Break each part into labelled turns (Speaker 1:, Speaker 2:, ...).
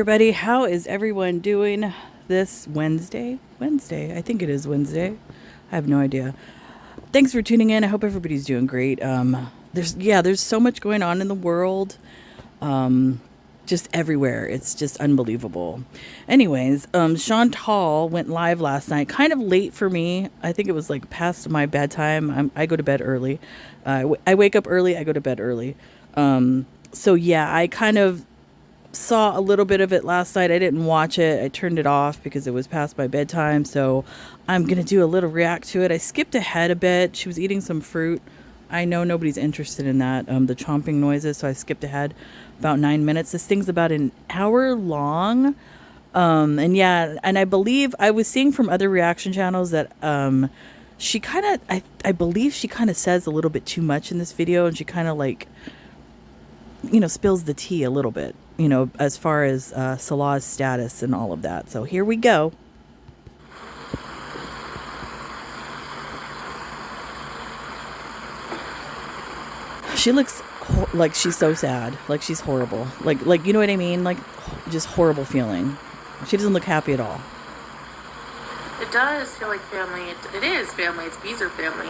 Speaker 1: everybody. How is everyone doing this Wednesday? I think it is Wednesday. I have no idea. Thanks for tuning in. I hope everybody's doing great. There's so much going on in the world. Just everywhere. It's just unbelievable. Anyways, Chantal went live last night, kind of late for me. I think it was like past my bedtime. I go to bed early. I wake up early. I go to bed early. So yeah, I kind of saw a little bit of it last night. I didn't watch it. I turned it off because it was past my bedtime. So I'm going to do a little react to it. I skipped ahead a bit. She was eating some fruit. I know nobody's interested in that, the chomping noises. So I skipped ahead about 9 minutes. This thing's about an hour long. And I believe I was seeing from other reaction channels that she kind of, I believe she kind of says a little bit too much in this video, and she kind of like, spills the tea a little bit, as far as Salah's status and all of that. So here we go. She looks like she's so sad, like she's horrible, like you know what I mean, like just horrible feeling. She doesn't look happy at all.
Speaker 2: It does feel like family. It is family. It's Beezer family,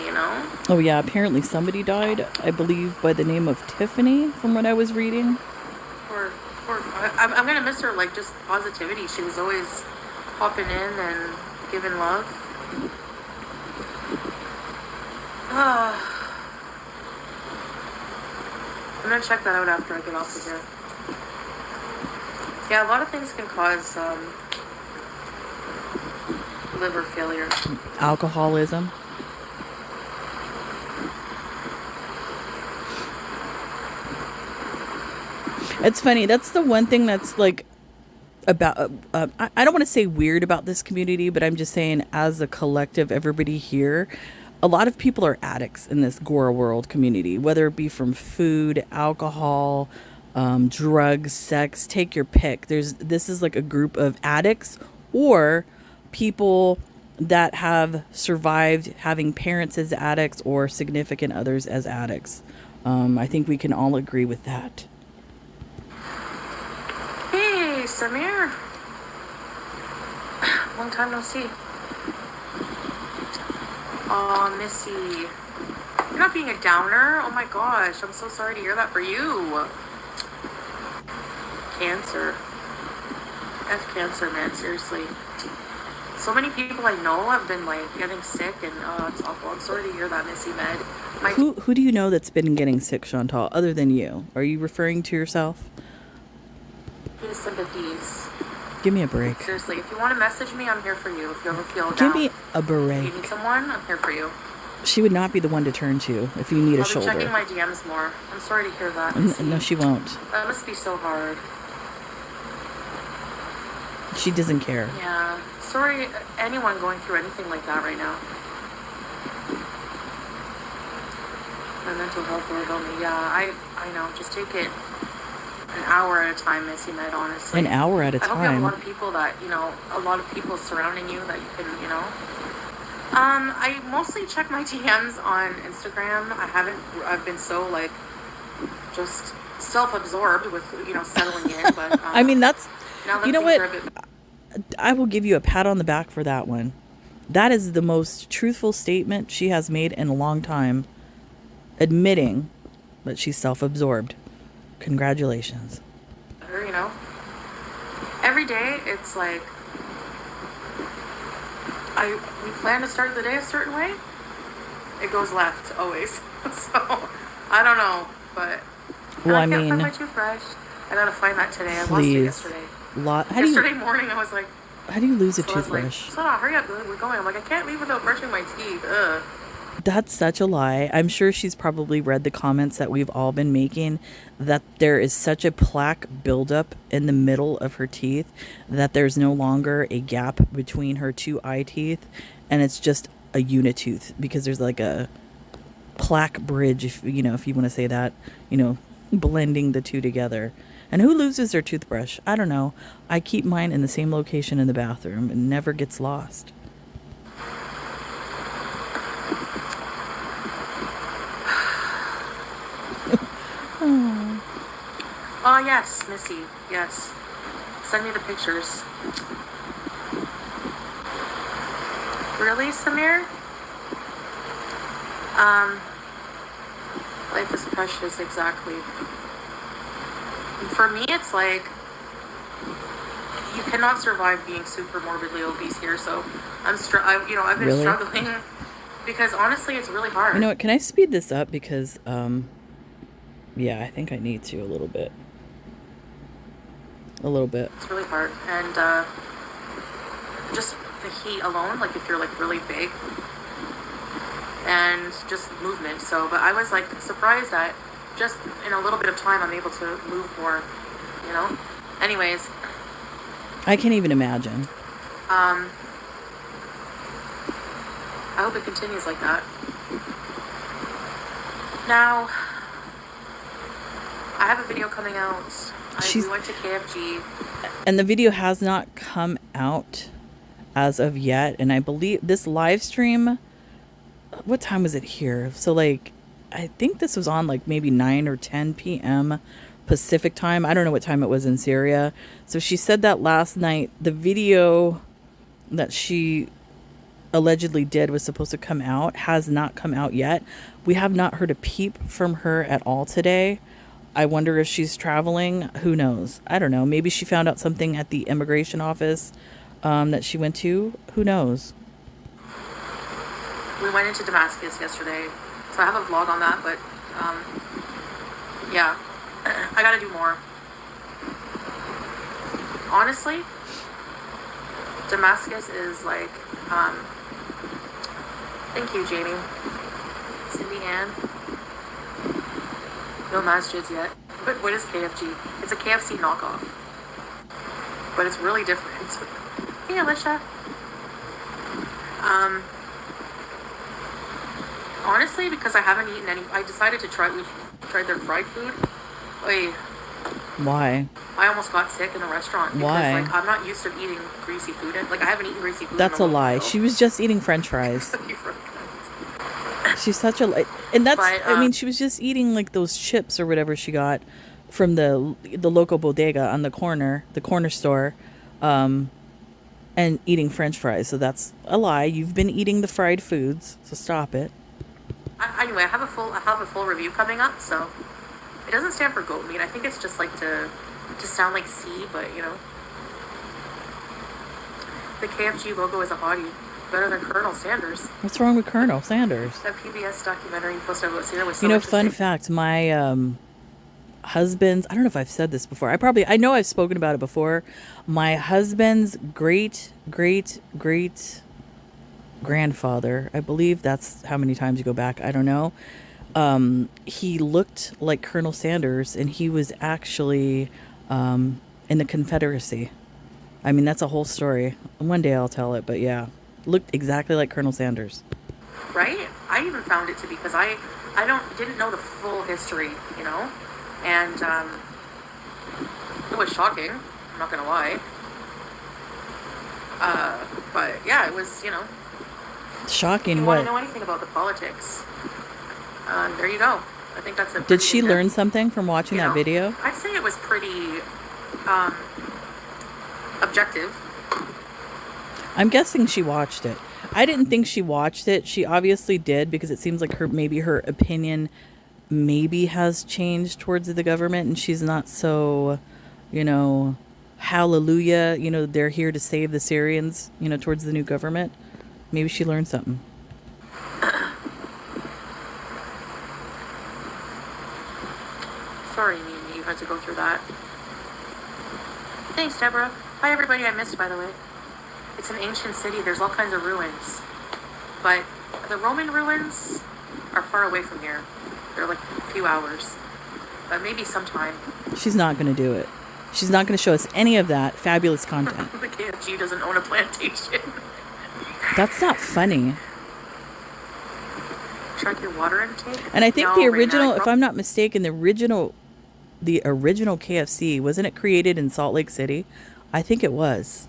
Speaker 1: Oh yeah, apparently somebody died, I believe, by the name of Tiffany, from what I was reading.
Speaker 2: I'm gonna miss her, like, just positivity. She was always popping in and giving love. I'm gonna check that out after I get off of here. Yeah, a lot of things can cause liver failure.
Speaker 1: Alcoholism. It's funny. That's the one thing that's like about, I don't want to say weird about this community, but I'm just saying as a collective, everybody here, a lot of people are addicts in this Gora World community, whether it be from food, alcohol, drugs, sex, take your pick. This is like a group of addicts or people that have survived having parents as addicts or significant others as addicts. I think we can all agree with that.
Speaker 2: Hey, Samir. Long time no see. Oh, Missy. You're not being a downer? Oh my gosh, I'm so sorry to hear that for you. Cancer. F cancer, man, seriously. So many people I know have been, like, getting sick, and it's awful. I'm sorry to hear that, Missy Med.
Speaker 1: Who do you know that's been getting sick, Chantal, other than you? Are you referring to yourself?
Speaker 2: His sympathies.
Speaker 1: Give me a break.
Speaker 2: Seriously, if you want to message me, I'm here for you. If you ever feel down.
Speaker 1: Give me a break.
Speaker 2: If you need someone, I'm here for you.
Speaker 1: She would not be the one to turn to if you need a shoulder.
Speaker 2: I'll be checking my DMs more. I'm sorry to hear that.
Speaker 1: No, she won't.
Speaker 2: That must be so hard.
Speaker 1: She doesn't care.
Speaker 2: Yeah. Sorry, anyone going through anything like that right now. My mental health will help me. Yeah, I know. Just take it an hour at a time, Missy Med, honestly.
Speaker 1: An hour at a time?
Speaker 2: I hope you have a lot of people that, a lot of people surrounding you that you can, I mostly check my DMs on Instagram. I've been so, like, just self-absorbed with, settling in, but...
Speaker 1: I mean, that's... You know what?
Speaker 2: Bit...
Speaker 1: I will give you a pat on the back for that one. That is the most truthful statement she has made in a long time, admitting that she's self-absorbed. Congratulations.
Speaker 2: Every day it's like we plan to start the day a certain way. It goes left always. So I don't know, but I can't find my toothbrush. I gotta find that today. I lost it yesterday. Yesterday morning, I was like,
Speaker 1: how do you lose a toothbrush?
Speaker 2: I was like, Salah, hurry up, we're going. I'm like, I can't leave without brushing my teeth. Ugh.
Speaker 1: That's such a lie. I'm sure she's probably read the comments that we've all been making that there is such a plaque buildup in the middle of her teeth that there's no longer a gap between her two eye teeth, and it's just a unitooth because there's like a plaque bridge, if you want to say that, blending the two together. And who loses their toothbrush? I don't know. I keep mine in the same location in the bathroom. It never gets lost.
Speaker 2: Oh, yes, Missy. Yes. Send me the pictures. Really, Samir? Life is precious, exactly. For me, it's like you cannot survive being super morbidly obese here. So I've been
Speaker 1: Really?
Speaker 2: struggling because honestly, it's really hard.
Speaker 1: You know what? Can I speed this up because yeah, I think I need to a little bit. A little bit.
Speaker 2: It's really hard, and just the heat alone, like if you're like really big, and just movement. So, but I was like surprised that just in a little bit of time I'm able to move more, you know? Anyways.
Speaker 1: I can't even imagine.
Speaker 2: I hope it continues like that. Now, I have a video coming out. We went to KFG.
Speaker 1: And the video has not come out as of yet. And I believe this live stream, what time was it here? So like, I think this was on like maybe 9 or 10 p.m. Pacific time. I don't know what time it was in Syria. So she said that last night, the video that she allegedly did was supposed to come out, has not come out yet. We have not heard a peep from her at all today. I wonder if she's traveling. Who knows? I don't know. Maybe she found out something at the immigration office that she went to. Who knows?
Speaker 2: We went into Damascus yesterday. So I have a vlog on that, but yeah, I gotta do more. Honestly, Damascus is like, thank you, Jamie. Cindy Ann. No masjids yet. But what is KFG? It's a KFC knockoff. But it's really different. Hey, Alicia. Honestly, because I haven't eaten any, I decided to try their fried food. Wait.
Speaker 1: Why?
Speaker 2: I almost got sick in the restaurant. Because,
Speaker 1: Why?
Speaker 2: like, I'm not used to eating greasy food. Like, I haven't eaten greasy food.
Speaker 1: That's a lie. She was just eating French fries. She's such a, and that's, but, I mean, she was just eating like those chips or whatever she got from the local bodega on the corner store, and eating French fries. So that's a lie. You've been eating the fried foods, so stop it.
Speaker 2: Anyway, I have a full review coming up. So it doesn't stand for goat meat. I think it's just like to sound like C, but you know, the KFG logo is a hottie. Better than Colonel Sanders.
Speaker 1: What's wrong with Colonel Sanders?
Speaker 2: That PBS documentary posted about Syria was so
Speaker 1: fun fact, my husband's, I don't know if I've said this before. I know I've spoken about it before. My husband's great grandfather, I believe that's how many times you go back, I don't know. He looked like Colonel Sanders, and he was actually in the Confederacy. I mean, that's a whole story. One day I'll tell it, but yeah. Looked exactly like Colonel Sanders.
Speaker 2: Right? I even found it to be, because I didn't know the full history, you know? And it was shocking, I'm not gonna lie. But yeah, it was, you know.
Speaker 1: Shocking.
Speaker 2: If you
Speaker 1: what?
Speaker 2: Want to know anything about the politics? There you go. I think that's it.
Speaker 1: Did she learn something from watching that video?
Speaker 2: I'd say it was pretty objective.
Speaker 1: I'm guessing she watched it. I didn't think she watched it. She obviously did, because it seems like her opinion maybe has changed towards the government, and she's not so, you know, hallelujah, you know, they're here to save the Syrians, you know, towards the new government. Maybe she learned something.
Speaker 2: Sorry, Mimi, you had to go through that. Thanks, Deborah. Hi, everybody I missed, by the way. It's an ancient city. There's all kinds of ruins. But the Roman ruins are far away from here. They're like a few hours. But maybe sometime.
Speaker 1: She's not going to do it. She's not going to show us any of that fabulous content.
Speaker 2: The KFG doesn't own a plantation.
Speaker 1: That's not funny.
Speaker 2: Track your water intake?
Speaker 1: And I think the original, if I'm not mistaken, the original KFC, wasn't it created in Salt Lake City? I think it was.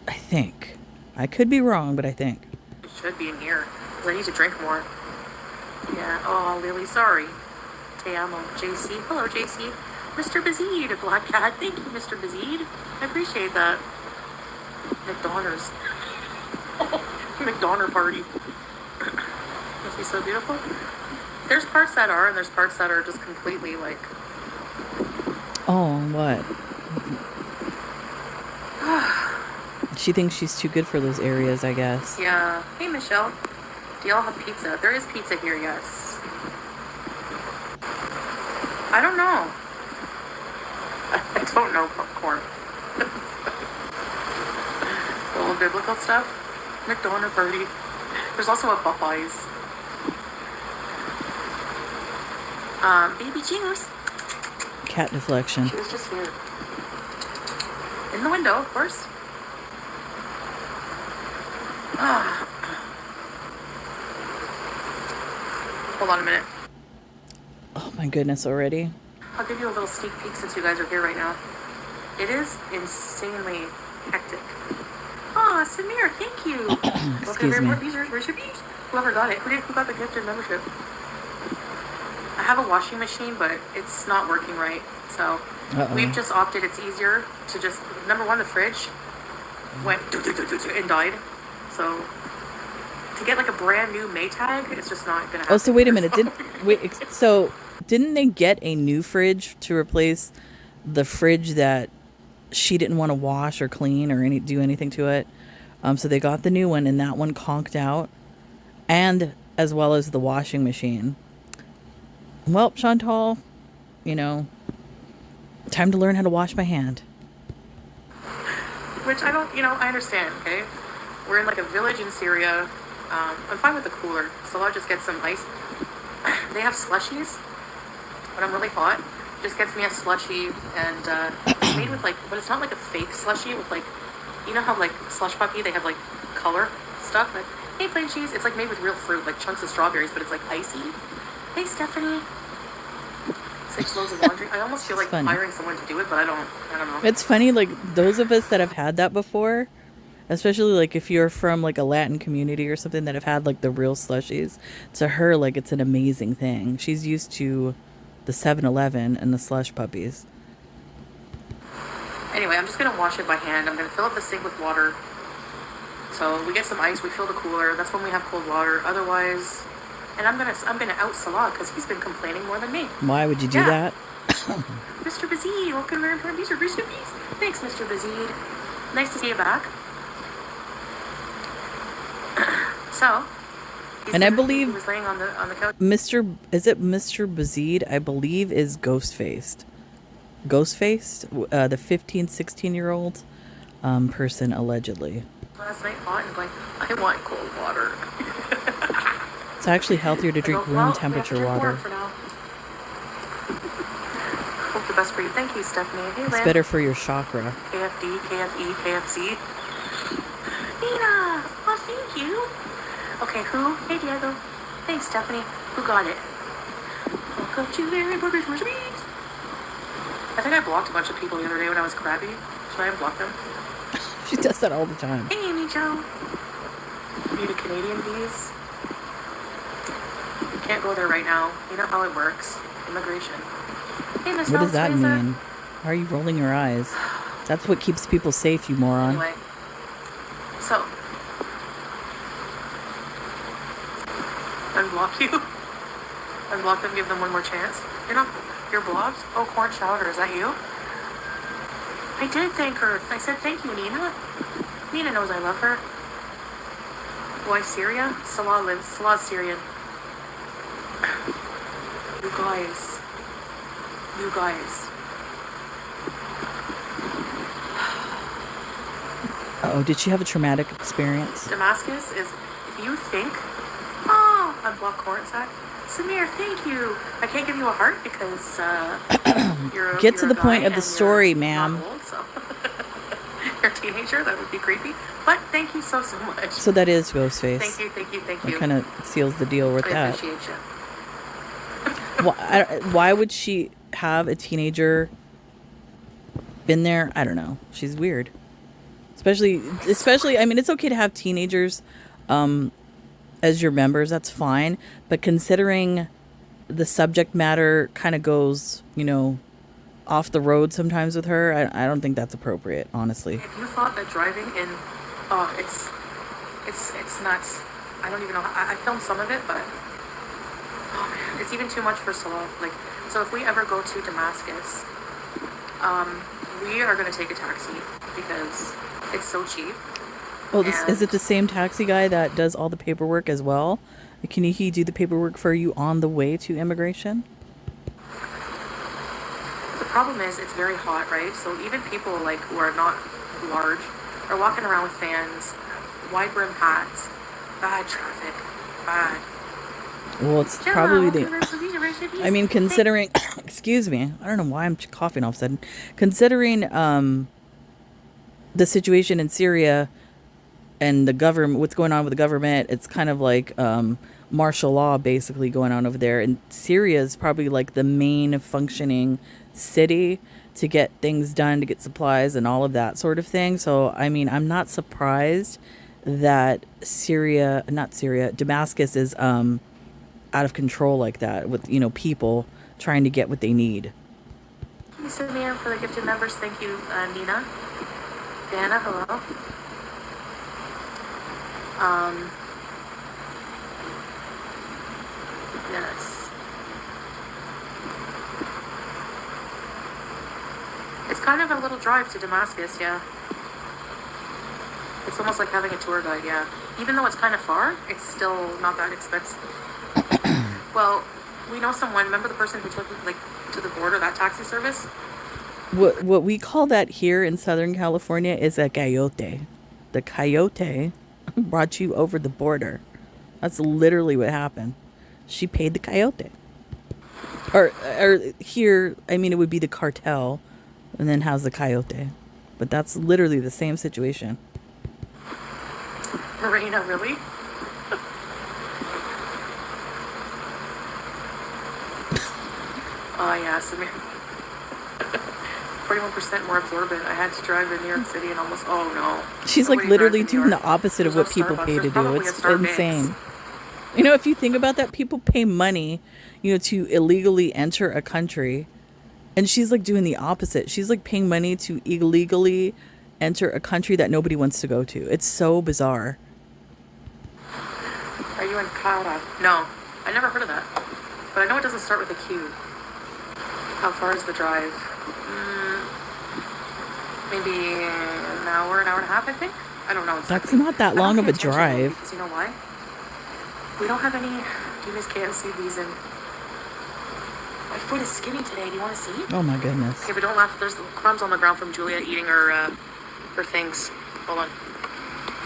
Speaker 1: I think. I could be wrong, but I think.
Speaker 2: It should be in here, because I need to drink more. Yeah. Oh, Lily, sorry. Te amo. JC. Hello, JC. Mr. Bazid, Black Cat. Thank you, Mr. Bazid. I appreciate that. McDonald's. McDonald's party. Must be so beautiful. There's parts that are, and there's parts that are just completely like.
Speaker 1: Oh, what? She thinks she's too good for those areas, I guess.
Speaker 2: Yeah. Hey, Michelle. Do y'all have pizza? There is pizza here, yes. I don't know. I don't know popcorn. The old biblical stuff. McDonald's party. There's also a Popeyes. Baby Juice.
Speaker 1: Cat deflection.
Speaker 2: She was just here. In the window, of course. Hold on a minute.
Speaker 1: Oh my goodness, already?
Speaker 2: I'll give you a little sneak peek since you guys are here right now. It is insanely hectic. Aw, Samir, thank you.
Speaker 1: Excuse me.
Speaker 2: Where's your piece? Whoever got it. Who got the gifted membership? I have a washing machine, but it's not working right. So we've just opted. It's easier to just, number one, the fridge went and died. So to get like a brand new Maytag, it's just not gonna happen.
Speaker 1: Oh, so wait a minute. Didn't they get a new fridge to replace the fridge that she didn't want to wash or clean or do anything to it? So they got the new one, and that one conked out, and as well as the washing machine. Well, Chantal, time to learn how to wash my hand.
Speaker 2: Which I don't, I understand, okay? We're in like a village in Syria. I'm fine with the cooler. Salah just gets some ice. They have slushies when I'm really hot. Just gets me a slushie, and it's made with like, but it's not like a fake slushie with like, you know how like Slush Puppy, they have like color stuff? Like, hey, plain cheese. It's like made with real fruit, like chunks of strawberries, but it's like icy. Hey, Stephanie. 6 loads of laundry. I almost feel like hiring someone to do it, but I don't know.
Speaker 1: It's funny, like those of us that have had that before, especially like if you're from like a Latin community or something that have had like the real slushies, to her, like it's an amazing thing. She's used to the 7-Eleven and the slush puppies.
Speaker 2: Anyway, I'm just going to wash it by hand. I'm going to fill up the sink with water. So we get some ice, we fill the cooler. That's when we have cold water. Otherwise, and I'm gonna out Salah because he's been complaining more than me.
Speaker 1: Why would you do that?
Speaker 2: Mr. Bazid, welcome to Mr. Beast. Thanks, Mr. Bazid. Nice to see you back. So,
Speaker 1: and I believe
Speaker 2: he was laying on the couch.
Speaker 1: Mr. Bazid? I believe is ghost-faced. Ghost-faced, the 15, 16-year-old person allegedly.
Speaker 2: Last night hot and going, I want cold water.
Speaker 1: It's actually healthier to drink room temperature water.
Speaker 2: For now. Hope the best for you. Thank you, Stephanie. Hey,
Speaker 1: it's better for your chakra.
Speaker 2: KFD, KFE, KFC. Nina! Oh, thank you. Okay, who? Hey, Diego. Thanks, Stephanie. Who got it? Welcome to Larry Burgers Recipes. I think I blocked a bunch of people the other day when I was crabby. Should I unblock them?
Speaker 1: She does that all the time.
Speaker 2: Hey, Amy Jo. Need a Canadian bees? Can't go there right now. You know how it works. Immigration. Hey, Miss
Speaker 1: What does that mean? Why are you rolling your eyes? That's what keeps people safe, you moron.
Speaker 2: Anyway. So. Unblock you. Unblock them, give them one more chance. You're blocked? Oh, corn chowder, is that you? I did thank her. I said thank you, Nina. Nina knows I love her. Why Syria? Salah's Syrian. You guys.
Speaker 1: Oh, did she have a traumatic experience?
Speaker 2: Damascus is, if you think, unblock corn sack. Samir, thank you. I can't give you a heart because you're
Speaker 1: Get to the point of the
Speaker 2: story,
Speaker 1: story, ma'am.
Speaker 2: Old, so. You're a teenager. That would be creepy. But thank you so much.
Speaker 1: So that is Ghostface.
Speaker 2: Thank you.
Speaker 1: That kind of seals the deal with that.
Speaker 2: I appreciate you.
Speaker 1: Why would she have a teenager in there? I don't know. She's weird. Especially, I mean, it's okay to have teenagers as your members. That's fine. But considering the subject matter kind of goes, off the road sometimes with her. I don't think that's appropriate, honestly.
Speaker 2: If you thought that driving in, oh, it's nuts. I don't even know. I filmed some of it, but oh man, it's even too much for Salah. Like, so if we ever go to Damascus, we are gonna take a taxi because it's so cheap.
Speaker 1: Well, is it the same taxi guy that does all the paperwork as well? Can he do the paperwork for you on the way to immigration?
Speaker 2: The problem is it's very hot, right? So even people like who are not large are walking around with fans, wide brim hats, bad traffic, bad.
Speaker 1: Well, it's probably I mean, considering, excuse me, I don't know why I'm coughing all of a sudden. Considering the situation in Syria and the government, what's going on with the government, it's kind of like martial law basically going on over there. And Syria is probably like the main functioning city to get things done, to get supplies and all of that sort of thing. So, I mean, I'm not surprised that Damascus is out of control like that with, people trying to get what they need.
Speaker 2: Thank you, Samir, for the gifted members. Thank you, Nina. Diana, hello. Yes. It's kind of a little drive to Damascus, yeah. It's almost like having a tour guide, yeah. Even though it's kind of far, it's still not that expensive. Well, we know someone, remember the person who took like to the border, that taxi service?
Speaker 1: What we call that here in Southern California is a coyote. The coyote brought you over the border. That's literally what happened. She paid the coyote. Or here, I mean, it would be the cartel, and then has the coyote. But that's literally the same situation.
Speaker 2: Marina, really? Oh yeah, Samir. 41% more absorbent. I had to drive to New York City and almost, oh no.
Speaker 1: She's like literally doing the opposite of what people pay to do. It's insane. If you think about that, people pay money, to illegally enter a country. And she's like doing the opposite. She's like paying money to illegally enter a country that nobody wants to go to. It's so bizarre.
Speaker 2: Are you in Cara? No, I never heard of that. But I know it doesn't start with a Q. How far is the drive? Maybe an hour and a half, I think. I don't know exactly.
Speaker 1: That's not that long of a drive.
Speaker 2: Because you know why? We don't have any. You guys can't see these in. My foot is skinny today. Do you want to see?
Speaker 1: Oh my goodness.
Speaker 2: Okay, but don't laugh. There's crumbs on the ground from Julia eating her things. Hold on.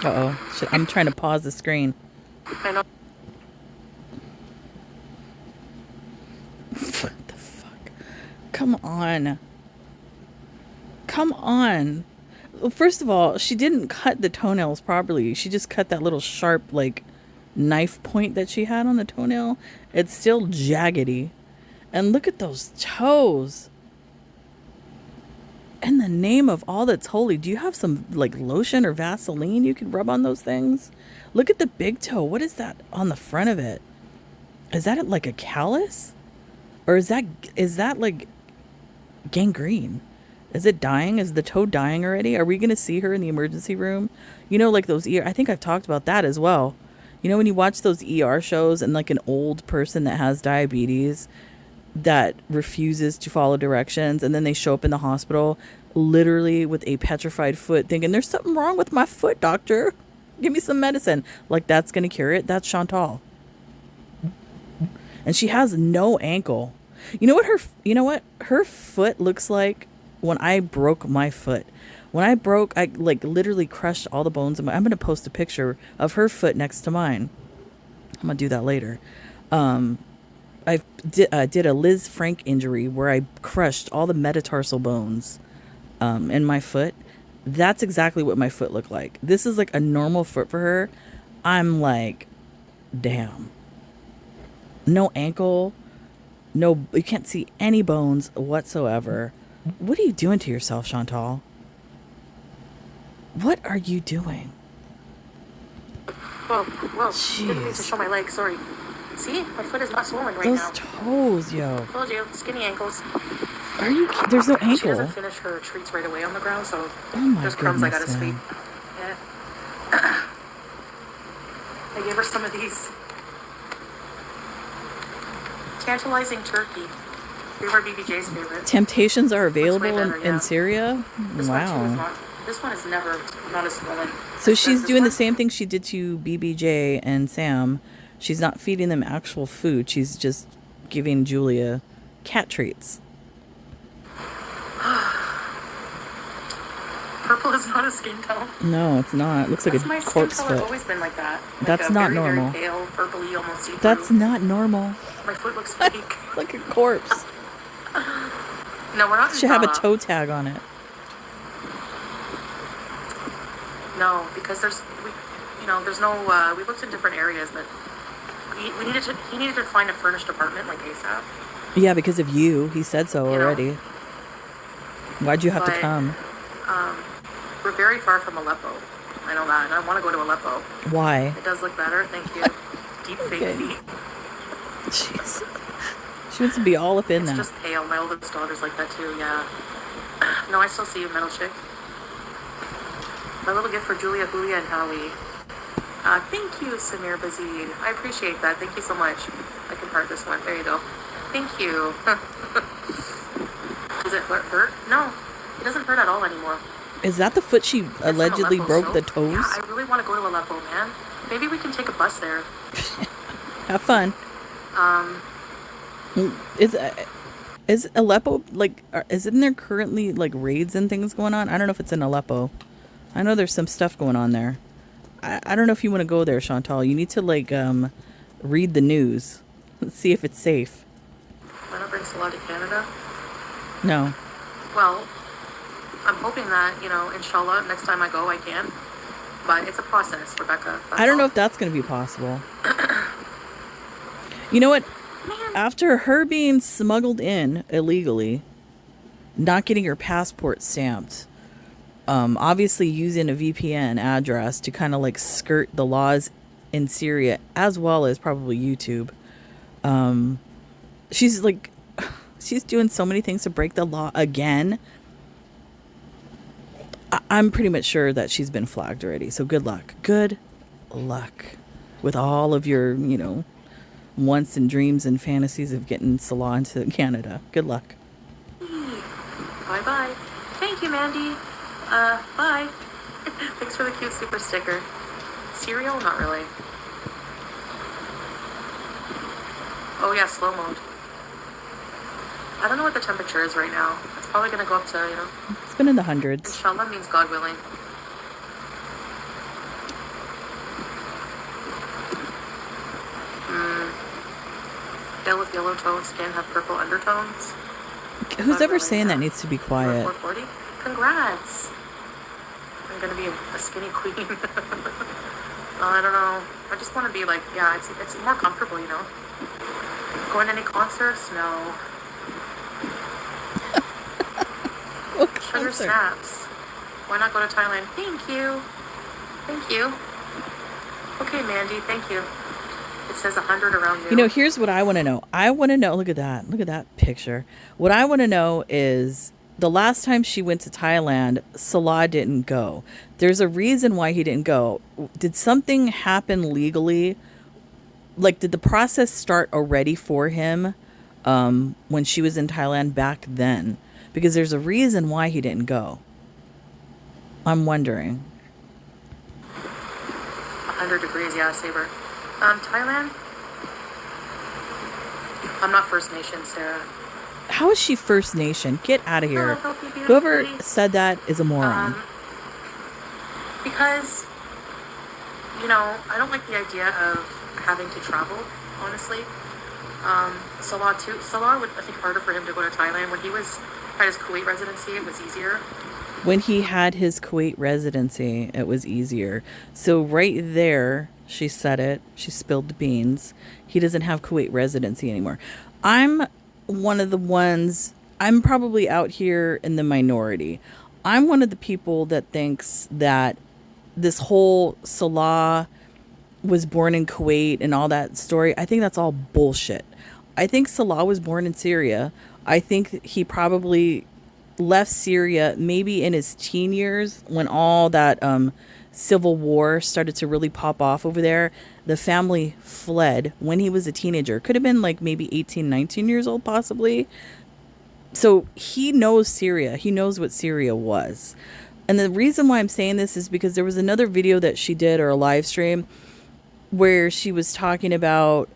Speaker 1: Uh-oh. I'm trying to pause the screen.
Speaker 2: I know.
Speaker 1: What the fuck? Come on. Come on. Well, first of all, she didn't cut the toenails properly. She just cut that little sharp, like, knife point that she had on the toenail. It's still jaggedy. And look at those toes. In the name of all that's holy, do you have some, like, lotion or Vaseline you can rub on those things? Look at the big toe. What is that on the front of it? Is that like a callus? Or is that like gangrene? Is it dying? Is the toe dying already? Are we going to see her in the emergency room? Like those I think I've talked about that as well. When you watch those ER shows and like an old person that has diabetes that refuses to follow directions, and then they show up in the hospital literally with a petrified foot thinking, there's something wrong with my foot, doctor. Give me some medicine. Like that's going to cure it. That's Chantal. And she has no ankle. You know what her foot looks like when I broke my foot. When I like literally crushed all the bones. I'm going to post a picture of her foot next to mine. I'm going to do that later. I did a Liz Frank injury where I crushed all the metatarsal bones in my foot. That's exactly what my foot looked like. This is like a normal foot for her. I'm like, damn. No ankle. No, you can't see any bones whatsoever. What are you doing to yourself, Chantal? What are you doing?
Speaker 2: Whoa. Didn't mean to show my leg, sorry. See? My foot is not swollen right now.
Speaker 1: Those toes, yo.
Speaker 2: Told you, skinny ankles.
Speaker 1: There's no
Speaker 2: She doesn't
Speaker 1: ankle.
Speaker 2: finish her treats right away on the ground, so
Speaker 1: Oh my
Speaker 2: there's crumbs I gotta
Speaker 1: goodness,
Speaker 2: sweep.
Speaker 1: man.
Speaker 2: Yeah. I gave her some of these. Tantalizing turkey. They were BBJ's favorite.
Speaker 1: Temptations are
Speaker 2: Looks way
Speaker 1: available
Speaker 2: better,
Speaker 1: in
Speaker 2: yeah.
Speaker 1: Syria?
Speaker 2: This one too is
Speaker 1: Wow.
Speaker 2: not. This one is never not as swollen
Speaker 1: So
Speaker 2: as
Speaker 1: she's
Speaker 2: this
Speaker 1: doing the
Speaker 2: one.
Speaker 1: same thing she did to BBJ and Sam. She's not feeding them actual food. She's just giving Julia cat treats.
Speaker 2: Purple is not a skin tone.
Speaker 1: No, it's not. It looks like
Speaker 2: That's
Speaker 1: a
Speaker 2: my skin
Speaker 1: corpse
Speaker 2: color.
Speaker 1: foot.
Speaker 2: Always been like that. Like
Speaker 1: That's
Speaker 2: a
Speaker 1: not
Speaker 2: very,
Speaker 1: normal.
Speaker 2: very pale, purpley, almost see-through.
Speaker 1: That's not normal.
Speaker 2: My foot looks fake.
Speaker 1: Like a corpse.
Speaker 2: No, we're not in
Speaker 1: Should have a
Speaker 2: Salah.
Speaker 1: toe tag on it.
Speaker 2: No, because there's no. We looked in different areas, but we needed to. He needed to find a furnished apartment like ASAP.
Speaker 1: Yeah, because of you. He said so
Speaker 2: You know.
Speaker 1: already. Why'd you have to
Speaker 2: But-
Speaker 1: come?
Speaker 2: We're very far from Aleppo. I know that, and I want to go to Aleppo.
Speaker 1: Why?
Speaker 2: It does look better. Thank you. Deep fake
Speaker 1: Okay.
Speaker 2: feet.
Speaker 1: Jeez. She wants to be all up in
Speaker 2: It's
Speaker 1: that.
Speaker 2: just pale. My oldest daughter's like that too. Yeah. No, I still see you, metal chick. My little gift for Julia, Julia, and Howie. Thank you, Samir Bazid. I appreciate that. Thank you so much. I can heart this one. There you go. Thank you. Does it hurt? No, it doesn't hurt at all anymore.
Speaker 1: Is that the foot she
Speaker 2: It's
Speaker 1: allegedly
Speaker 2: an Aleppo
Speaker 1: broke
Speaker 2: soap.
Speaker 1: the toes?
Speaker 2: Yeah, I really want to go to Aleppo, man. Maybe we can take a bus there.
Speaker 1: Have fun. Is Aleppo isn't there currently like raids and things going on? I don't know if it's in Aleppo. I know there's some stuff going on there. I don't know if you want to go there, Chantal. You need to read the news. Let's see if it's safe.
Speaker 2: Why not bring Salah to Canada?
Speaker 1: No.
Speaker 2: Well, I'm hoping that, inshallah, next time I go, I can. But it's a process, Rebecca.
Speaker 1: I don't know if that's going to be possible. You know what?
Speaker 2: Man,
Speaker 1: After her being smuggled in illegally, not getting her passport stamped, obviously using a VPN address to kind of like skirt the laws in Syria, as well as probably YouTube. She's doing so many things to break the law again. I'm pretty much sure that she's been flagged already. So good luck. Good luck with all of your, wants and dreams and fantasies of getting Salah into Canada. Good luck.
Speaker 2: bye-bye. Thank you, Mandy. Bye. Thanks for the cute super sticker. Cereal? Not really. Oh, yeah, slow mode. I don't know what the temperature is right now. It's probably going to go up to,
Speaker 1: It's been in the hundreds.
Speaker 2: inshallah means God willing. Pale with yellow toned skin have purple undertones.
Speaker 1: Who's ever saying that needs to be quiet?
Speaker 2: 440? Congrats. I'm going to be a skinny queen. I don't know. I just want to be like, yeah, it's more comfortable, Going to any concerts? No.
Speaker 1: What
Speaker 2: Sugar
Speaker 1: concert?
Speaker 2: snaps. Why not go to Thailand? Thank you. Thank you. Okay, Mandy, thank you. It says 100 around you.
Speaker 1: Here's what I want to know. I want to know, look at that. Look at that picture. What I want to know is the last time she went to Thailand, Salah didn't go. There's a reason why he didn't go. Did something happen legally? Like, did the process start already for him when she was in Thailand back then? Because there's a reason why he didn't go. I'm wondering.
Speaker 2: 100 degrees, yeah, Saber. Thailand? I'm not First Nation, Sarah.
Speaker 1: How is she First Nation? Get out of here.
Speaker 2: Hello, healthy, beautiful
Speaker 1: Whoever
Speaker 2: lady.
Speaker 1: said that is a moron.
Speaker 2: Because, I don't like the idea of having to travel, honestly. Salah, too. Salah would, I think, harder for him to go to Thailand. When he had his Kuwait residency, it was easier.
Speaker 1: When he had his Kuwait residency, it was easier. So right there, she said it. She spilled the beans. He doesn't have Kuwait residency anymore. I'm one of the ones, I'm probably out here in the minority. I'm one of the people that thinks that this whole Salah was born in Kuwait and all that story, I think that's all bullshit. I think Salah was born in Syria. I think he probably left Syria maybe in his teen years when all that civil war started to really pop off over there. The family fled when he was a teenager. Could have been like maybe 18, 19 years old, possibly. So he knows Syria. He knows what Syria was. And the reason why I'm saying this is because there was another video that she did, or a live stream, where she was talking about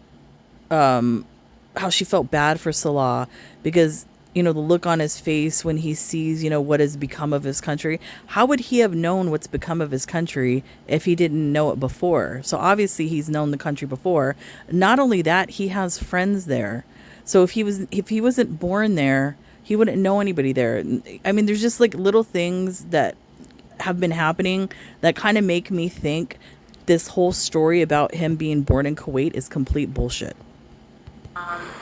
Speaker 1: how she felt bad for Salah because, the look on his face when he sees, what has become of his country. How would he have known what's become of his country if he didn't know it before? So obviously he's known the country before. Not only that, he has friends there. So if he wasn't born there, he wouldn't know anybody there. I mean, there's just like little things that have been happening that kind of make me think this whole story about him being born in Kuwait is complete bullshit.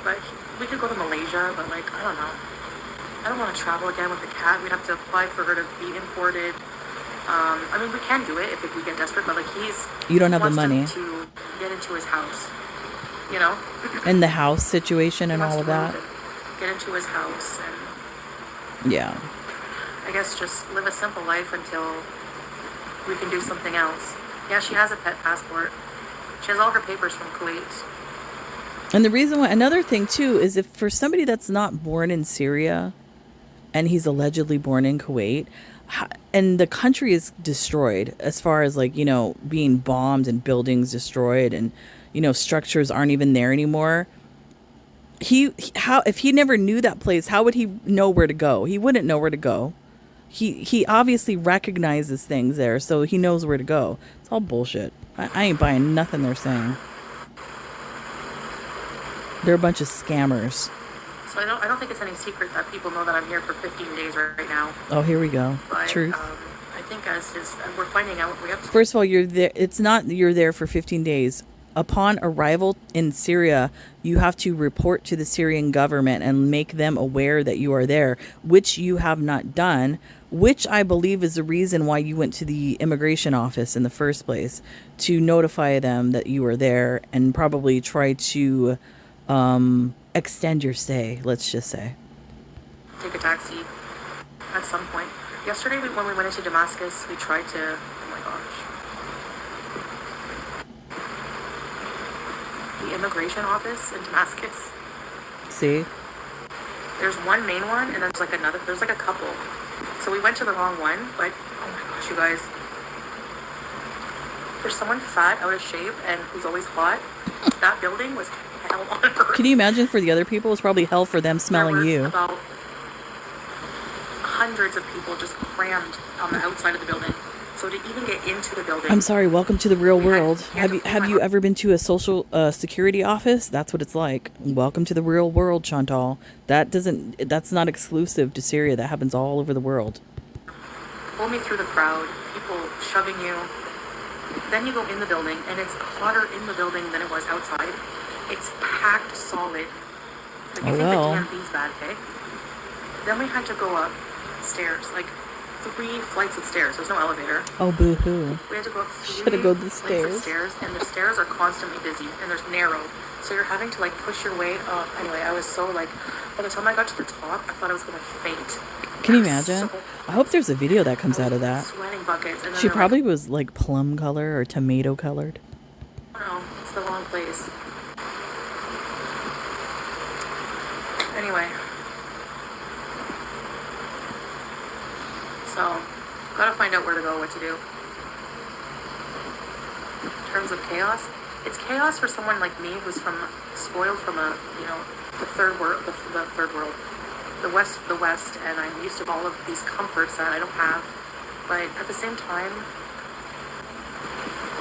Speaker 2: But we could go to Malaysia, but like, I don't know. I don't want to travel again with the cat. We'd have to apply for her to be imported. I mean, we can do it if we get desperate, but like
Speaker 1: you don't have the
Speaker 2: wants
Speaker 1: money
Speaker 2: to get into his house, you know?
Speaker 1: And the house situation
Speaker 2: He
Speaker 1: and
Speaker 2: wants
Speaker 1: all of
Speaker 2: to
Speaker 1: that.
Speaker 2: get into his house and
Speaker 1: Yeah.
Speaker 2: I guess just live a simple life until we can do something else. Yeah, she has a pet passport. She has all her papers from Kuwait.
Speaker 1: And the reason why, another thing too, is if for somebody that's not born in Syria and he's allegedly born in Kuwait, and the country is destroyed as far as like, being bombed and buildings destroyed and, structures aren't even there anymore. How, if he never knew that place, how would he know where to go? He wouldn't know where to go. He obviously recognizes things there, so he knows where to go. It's all bullshit. I ain't buying nothing they're saying. They're a bunch of scammers.
Speaker 2: So I don't think it's any secret that people know that I'm here for 15 days right now.
Speaker 1: Oh, here we go.
Speaker 2: But,
Speaker 1: Truth.
Speaker 2: I think we're finding out we have to.
Speaker 1: First of all, you're there. It's not you're there for 15 days. Upon arrival in Syria, you have to report to the Syrian government and make them aware that you are there, which you have not done, which I believe is the reason why you went to the immigration office in the first place, to notify them that you are there and probably try to extend your stay, let's just say.
Speaker 2: Take a taxi at some point. Yesterday, when we went into Damascus, we tried to. Oh my gosh. The immigration office in Damascus.
Speaker 1: See?
Speaker 2: There's one main one, and there's like another. There's like a couple. So we went to the wrong one, but oh my gosh, you guys. For someone fat, out of shape, and who's always hot, that building was hell on earth.
Speaker 1: Can you imagine for the other people? It's probably hell for them smelling
Speaker 2: There were
Speaker 1: you.
Speaker 2: about hundreds of people just crammed on the outside of the building. So to even get into the building.
Speaker 1: I'm sorry. Welcome to the real world.
Speaker 2: had
Speaker 1: Have you ever been to a social security office? That's what it's like. Welcome to the real world, Chantal. That's not exclusive to Syria. That happens all over the world.
Speaker 2: Pull me through the crowd, people shoving you. Then you go in the building, and it's hotter in the building than it was outside. It's packed solid. Like, you think
Speaker 1: well.
Speaker 2: the DMV's bad, okay? Then we had to go up stairs, like 3 flights of stairs. There's no elevator.
Speaker 1: Oh, boo-hoo.
Speaker 2: We had to go up 3
Speaker 1: Shoulda go to the
Speaker 2: flights of
Speaker 1: stairs.
Speaker 2: stairs, and the stairs are constantly busy, and there's narrow. So you're having to, like, push your way up. Anyway, I was so, like, by the time I got to the top, I thought I was going to faint.
Speaker 1: Can you imagine? I hope there's a video that comes out of that.
Speaker 2: Sweating buckets. And then
Speaker 1: She
Speaker 2: they're
Speaker 1: probably
Speaker 2: like,
Speaker 1: was like plum color or tomato colored.
Speaker 2: no, it's the wrong place. Anyway. So, gotta find out where to go, what to do. In terms of chaos, it's chaos for someone like me who's spoiled from the third world, the third world. The West, and I'm used to all of these comforts that I don't have. But at the same time,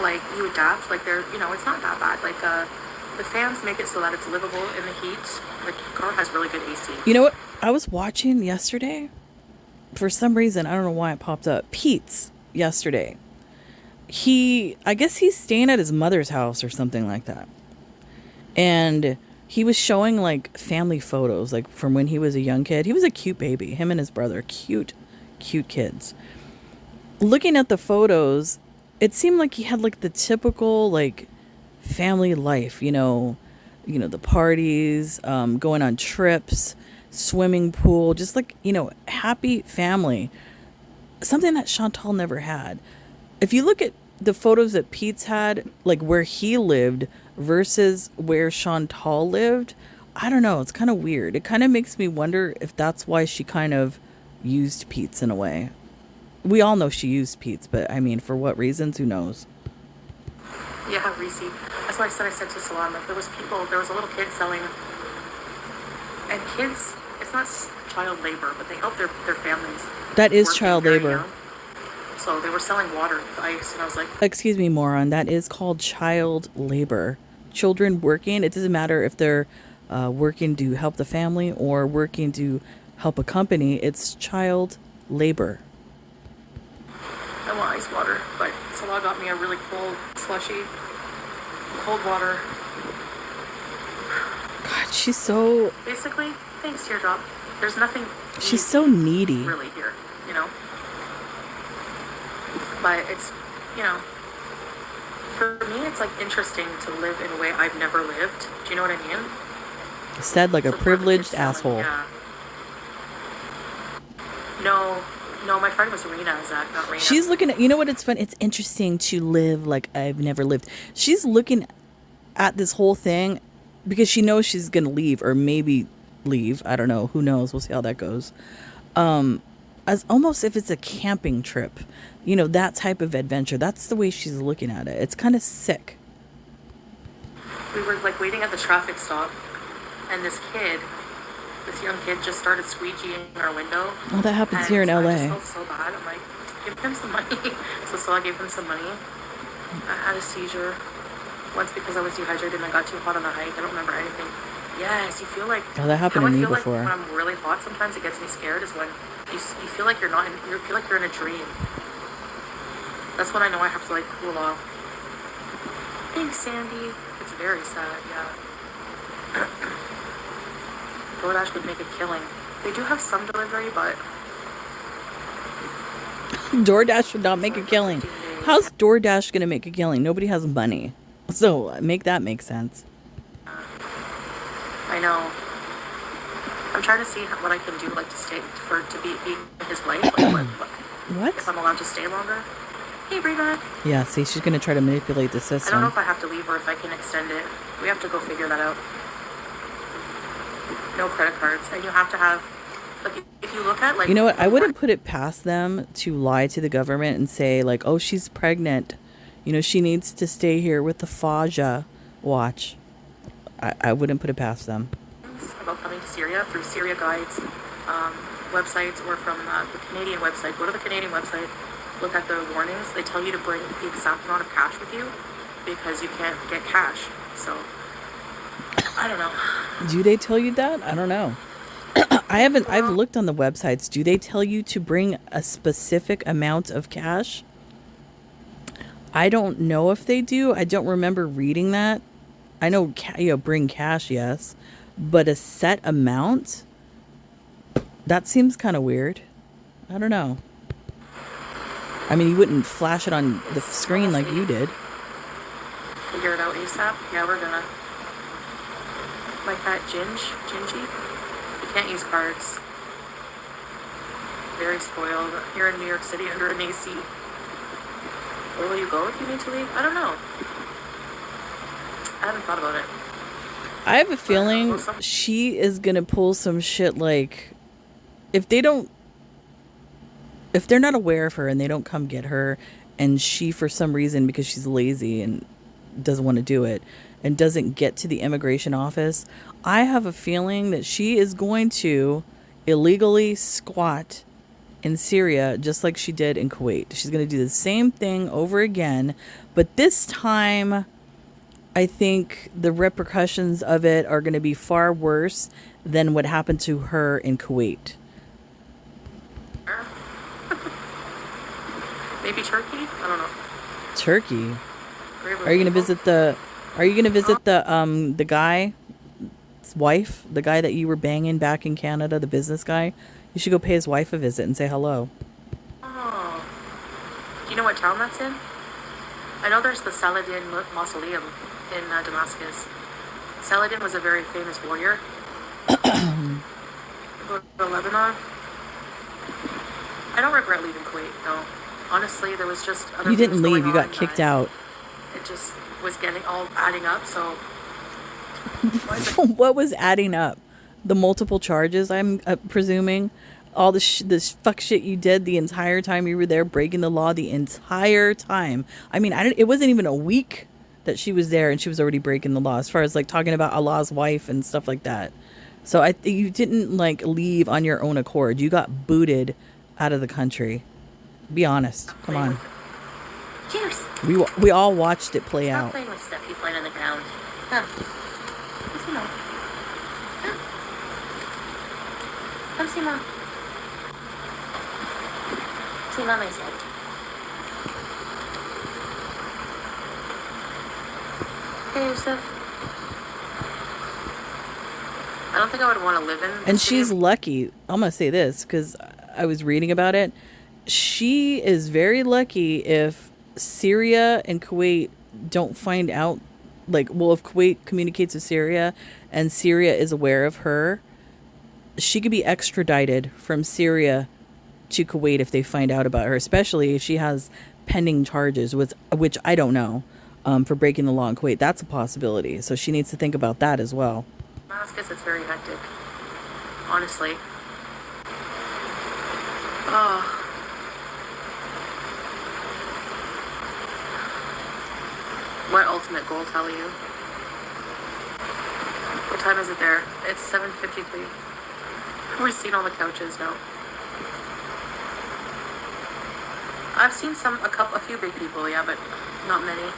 Speaker 2: like, you adapt, like, it's not that bad. Like, the fans make it so that it's livable in the heat. The car has really good AC.
Speaker 1: You know what? I was watching yesterday. For some reason, I don't know why it popped up. Pete's yesterday. I guess he's staying at his mother's house or something like that. And he was showing like family photos, like from when he was a young kid. He was a cute baby, him and his brother, cute kids. Looking at the photos, it seemed like he had like the typical like family life, the parties, going on trips, swimming pool, just like, happy family. Something that Chantal never had. If you look at the photos that Pete's had, like where he lived versus where Chantal lived, I don't know. It's kind of weird. It kind of makes me wonder if that's why she kind of used Pete's in a way. We all know she used Pete's, but I mean, for what reasons? Who knows?
Speaker 2: Yeah, Reese. That's why I said to Salah, like, there was a little kid selling, and kids, it's not child labor, but they help their families.
Speaker 1: That is child labor.
Speaker 2: Young. So they were selling water with ice, and I was like...
Speaker 1: Excuse me, moron. That is called child labor. Children working, it doesn't matter if they're working to help the family or working to help a company. It's child labor.
Speaker 2: I want ice water, but Salah got me a really cold, slushy, cold water.
Speaker 1: God, she's so...
Speaker 2: Basically, thanks, Teardrop. There's nothing...
Speaker 1: She's so needy.
Speaker 2: Really here, you know? But it's, for me, it's like interesting to live in a way I've never lived. Do you know what I mean?
Speaker 1: Said like a privileged asshole.
Speaker 2: Yeah. No, my friend was Rena, Zach, not Rena.
Speaker 1: She's looking at, you know what, it's fun? It's interesting to live like I've never lived. She's looking at this whole thing because she knows she's going to leave or maybe leave. I don't know. Who knows? We'll see how that goes. As almost if it's a camping trip, that type of adventure. That's the way she's looking at it. It's kind of sick.
Speaker 2: We were like waiting at the traffic stop, and this young kid just started squeegeeing our window.
Speaker 1: Oh, that happens here in LA.
Speaker 2: I just felt so bad. I'm like, give him some money. So I gave him some money. I had a seizure once because I was dehydrated and I got too hot on the hike. I don't remember anything. Yes, you feel like...
Speaker 1: Oh, that happened to me before.
Speaker 2: Like when I'm really hot, sometimes it gets me scared, is when you feel like you're in a dream. That's when I know I have to like cool off. Thanks, Sandy. It's very sad, yeah. DoorDash would make a killing. They do have some delivery, but...
Speaker 1: DoorDash would not make a killing. How's DoorDash going to make a killing? Nobody has money. So make that make sense.
Speaker 2: I know. I'm trying to see what I can do, like, to be his wife. Like,
Speaker 1: what?
Speaker 2: If I'm allowed to stay longer. Hey, Brina.
Speaker 1: Yeah, see, she's going to try to manipulate the system.
Speaker 2: I don't know if I have to leave or if I can extend it. We have to go figure that out. No credit cards. And you have to have, like, if you look at, like...
Speaker 1: You know what? I wouldn't put it past them to lie to the government and say, like, oh, she's pregnant. She needs to stay here with the Faja watch. I wouldn't put it past them.
Speaker 2: About coming to Syria through Syria Guides websites or from the Canadian website. Go to the Canadian website, look at the warnings. They tell you to bring the exact amount of cash with you because you can't get cash. So, I don't know.
Speaker 1: Do they tell you that? I don't know. I've looked on the websites. Do they tell you to bring a specific amount of cash? I don't know if they do. I don't remember reading that. I know, bring cash, yes. But a set amount? That seems kind of weird. I don't know. I mean, you wouldn't flash it on the screen like you did.
Speaker 2: Figure it out ASAP? Yeah, we're gonna. Like that Gingy? You can't use cards. Very spoiled. Here in New York City under an AC. Where will you go if you need to leave? I don't know. I haven't thought about it.
Speaker 1: I have a feeling she is going to pull some shit like, if they're not aware of her and they don't come get her, and she, for some reason, because she's lazy and doesn't want to do it, and doesn't get to the immigration office, I have a feeling that she is going to illegally squat in Syria just like she did in Kuwait. She's going to do the same thing over again, but this time I think the repercussions of it are going to be far worse than what happened to her in Kuwait.
Speaker 2: Maybe Turkey? I don't know.
Speaker 1: Turkey? Are you going to visit the guy's wife, the guy that you were banging back in Canada, the business guy? You should go pay his wife a visit and say hello.
Speaker 2: Oh. Do you know what town that's in? I know there's the Saladin Mausoleum in Damascus. Saladin was a very famous warrior. go to Lebanon. I don't regret leaving Kuwait, no. Honestly, there was just other
Speaker 1: You
Speaker 2: things
Speaker 1: didn't
Speaker 2: going
Speaker 1: leave. You got
Speaker 2: on
Speaker 1: kicked
Speaker 2: that
Speaker 1: out.
Speaker 2: it just was getting all adding up, so why is it
Speaker 1: What was adding up? The multiple charges, I'm presuming. All this fuck shit you did the entire time you were there, breaking the law the entire time. I mean, it wasn't even a week that she was there and she was already breaking the law as far as like talking about Allah's wife and stuff like that. So you didn't like leave on your own accord. You got booted out of the country. Be honest. Come
Speaker 2: playing
Speaker 1: on.
Speaker 2: with Cheers.
Speaker 1: We all watched it play
Speaker 2: Stop
Speaker 1: out.
Speaker 2: playing with stuff you find on the ground. Come. Come see mom. Come. Come see mom. See mom, I said. Hey, Yusuf. I don't think I would want to live in.
Speaker 1: And she's lucky. I'm going to say this because I was reading about it. She is very lucky if Syria and Kuwait don't find out. Like, well, if Kuwait communicates with Syria and Syria is aware of her, she could be extradited from Syria to Kuwait if they find out about her, especially if she has pending charges, which I don't know, for breaking the law in Kuwait. That's a possibility. So she needs to think about that as well.
Speaker 2: Damascus, it's very hectic. Honestly. Oh. What ultimate goal tell you? What time is it there? It's 7:53. Have we seen all the couches? No. I've seen a few big people, yeah, but not many.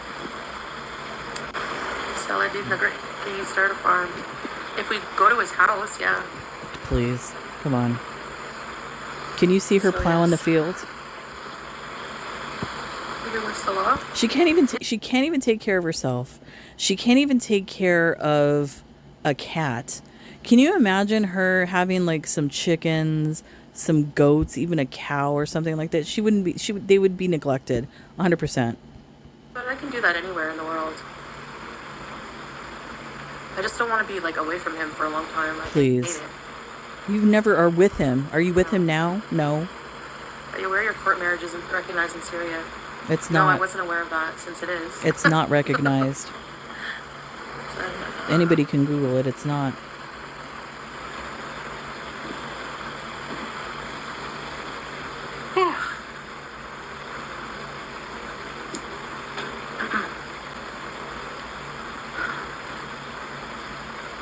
Speaker 2: Salah, can you start a farm? If we go to his house, yeah.
Speaker 1: Please, come on. Can you see her plowing the field?
Speaker 2: Maybe with Salah?
Speaker 1: She can't even take care of herself. She can't even take care of a cat. Can you imagine her having like some chickens, some goats, even a cow or something like that? They would be neglected 100%.
Speaker 2: But I can do that anywhere in the world. I just don't want to be like away from him for a long time.
Speaker 1: Please. You never are with him. Are you with him now? No.
Speaker 2: Are you aware your court marriage isn't recognized in Syria?
Speaker 1: It's
Speaker 2: No, I
Speaker 1: not.
Speaker 2: wasn't aware of that, since it is.
Speaker 1: It's not recognized. Anybody can Google it. It's not.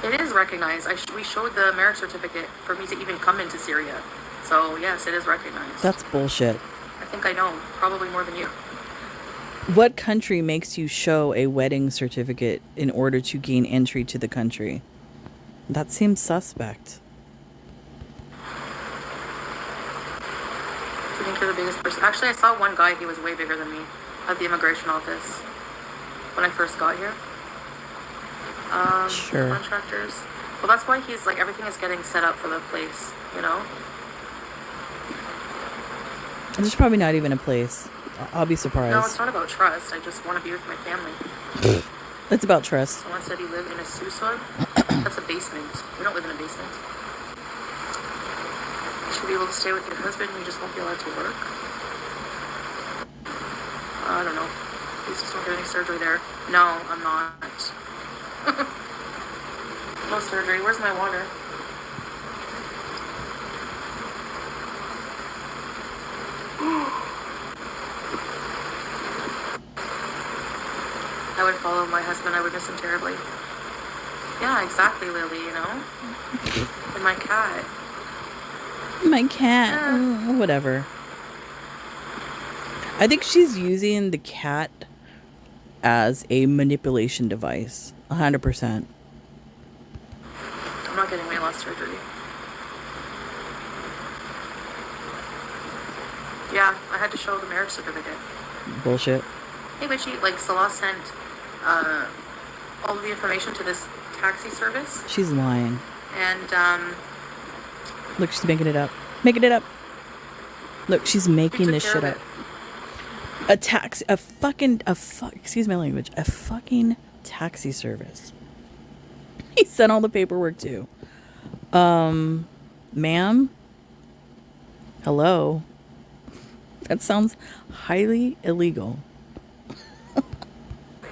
Speaker 2: It is recognized. We showed the marriage certificate for me to even come into Syria. So, yes, it is recognized.
Speaker 1: That's bullshit.
Speaker 2: I think I know. Probably more than you.
Speaker 1: What country makes you show a wedding certificate in order to gain entry to the country? That seems suspect.
Speaker 2: Do you think you're the biggest person? Actually, I saw one guy. He was way bigger than me at the immigration office when I first got here.
Speaker 1: Sure.
Speaker 2: Contractors. Well, that's why he's like, everything is getting set up for the place, you know?
Speaker 1: There's probably not even a place. I'll be surprised.
Speaker 2: No, it's not about trust. I just want to be with my family.
Speaker 1: It's about trust.
Speaker 2: Someone said he lived in a susod. That's a basement. We don't live in a basement. You should be able to stay with your husband. You just won't be allowed to work. I don't know. Please just don't get any surgery there. No, I'm not. No surgery. Where's my water? I would follow my husband. I would miss him terribly. Yeah, exactly, Lily, you know? And my cat.
Speaker 1: My cat. Whatever. I think she's using the cat as a manipulation device. 100%.
Speaker 2: I'm not getting weight loss surgery. Yeah, I had to show the marriage certificate.
Speaker 1: Bullshit.
Speaker 2: Hey, Witchy, like Salah sent all of the information to this taxi service.
Speaker 1: She's lying.
Speaker 2: And,
Speaker 1: Look, she's making it up. Making it up. Look, she's making this shit up. Excuse my language. A fucking taxi service. He sent all the paperwork too. Ma'am? Hello? That sounds highly illegal.
Speaker 2: They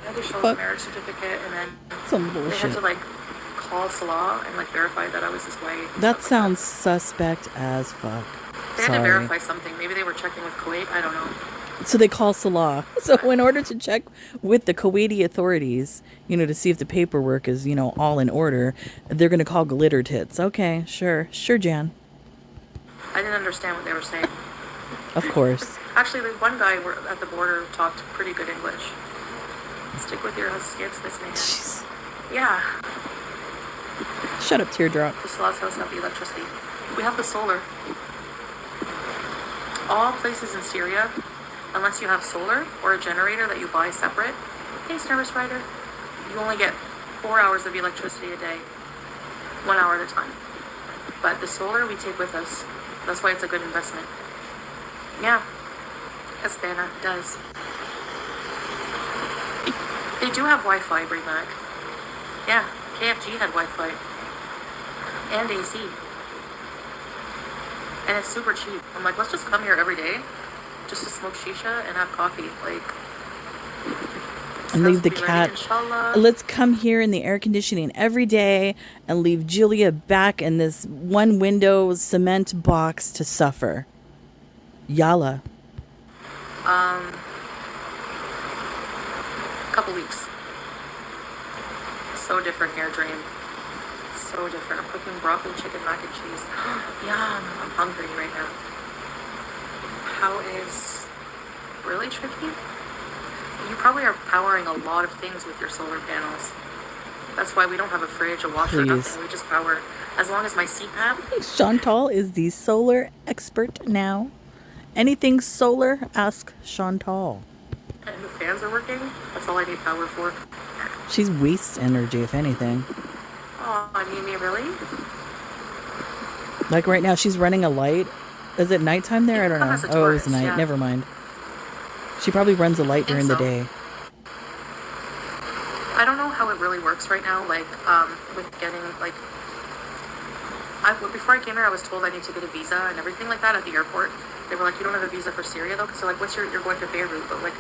Speaker 2: had to show the marriage certificate, and then
Speaker 1: some
Speaker 2: they
Speaker 1: bullshit.
Speaker 2: had to like call Salah and like verify that I was his wife.
Speaker 1: That sounds suspect as fuck.
Speaker 2: They had to verify something. Maybe they were checking with Kuwait. I don't know.
Speaker 1: So they call Salah. So in order to check with the Kuwaiti authorities, to see if the paperwork is, all in order, they're going to call Glitter Tits. Okay, sure. Sure, Jan.
Speaker 2: I didn't understand what they were saying.
Speaker 1: Of course.
Speaker 2: Actually, the one guy at the border talked pretty good English. Stick with your skits, this man.
Speaker 1: Jeez.
Speaker 2: Yeah.
Speaker 1: Shut up, teardrop.
Speaker 2: The Salah's house have the electricity. We have the solar. All places in Syria, unless you have solar or a generator that you buy separate, hey, service rider, you only get 4 hours of electricity a day, 1 hour at a time. But the solar we take with us. That's why it's a good investment. Yeah. Yes, Vanna, it does. They do have Wi-Fi, bring back. Yeah, KFG had Wi-Fi. And AC. And it's super cheap. I'm like, let's just come here every day just to smoke shisha and have coffee. Like,
Speaker 1: and leave the cat. Let's come here in the air conditioning every day and leave Julia back in this one window cement box to suffer. Yalla.
Speaker 2: Couple weeks. So different here, Dream. So different. I'm cooking broccoli, chicken, mac and cheese. Yum. I'm hungry right now. How is really tricky? You probably are powering a lot of things with your solar panels. That's why we don't have a fridge, a washer, nothing. We just power. As long as my CPAP.
Speaker 1: Chantal is the solar expert now. Anything solar, ask Chantal.
Speaker 2: And the fans are working. That's all I need power for.
Speaker 1: She's waste energy, if anything.
Speaker 2: Oh, Mimi, really?
Speaker 1: Like right now, she's running a light. Is it nighttime there? I don't know. Oh, it was night. Yeah. Never mind. She probably runs a light during the day.
Speaker 2: I don't know how it really works right now. Like, with getting before I came here, I was told I need to get a visa and everything like that at the airport. They were like, you don't have a visa for Syria though, because they're like, you're going to Beirut, but like,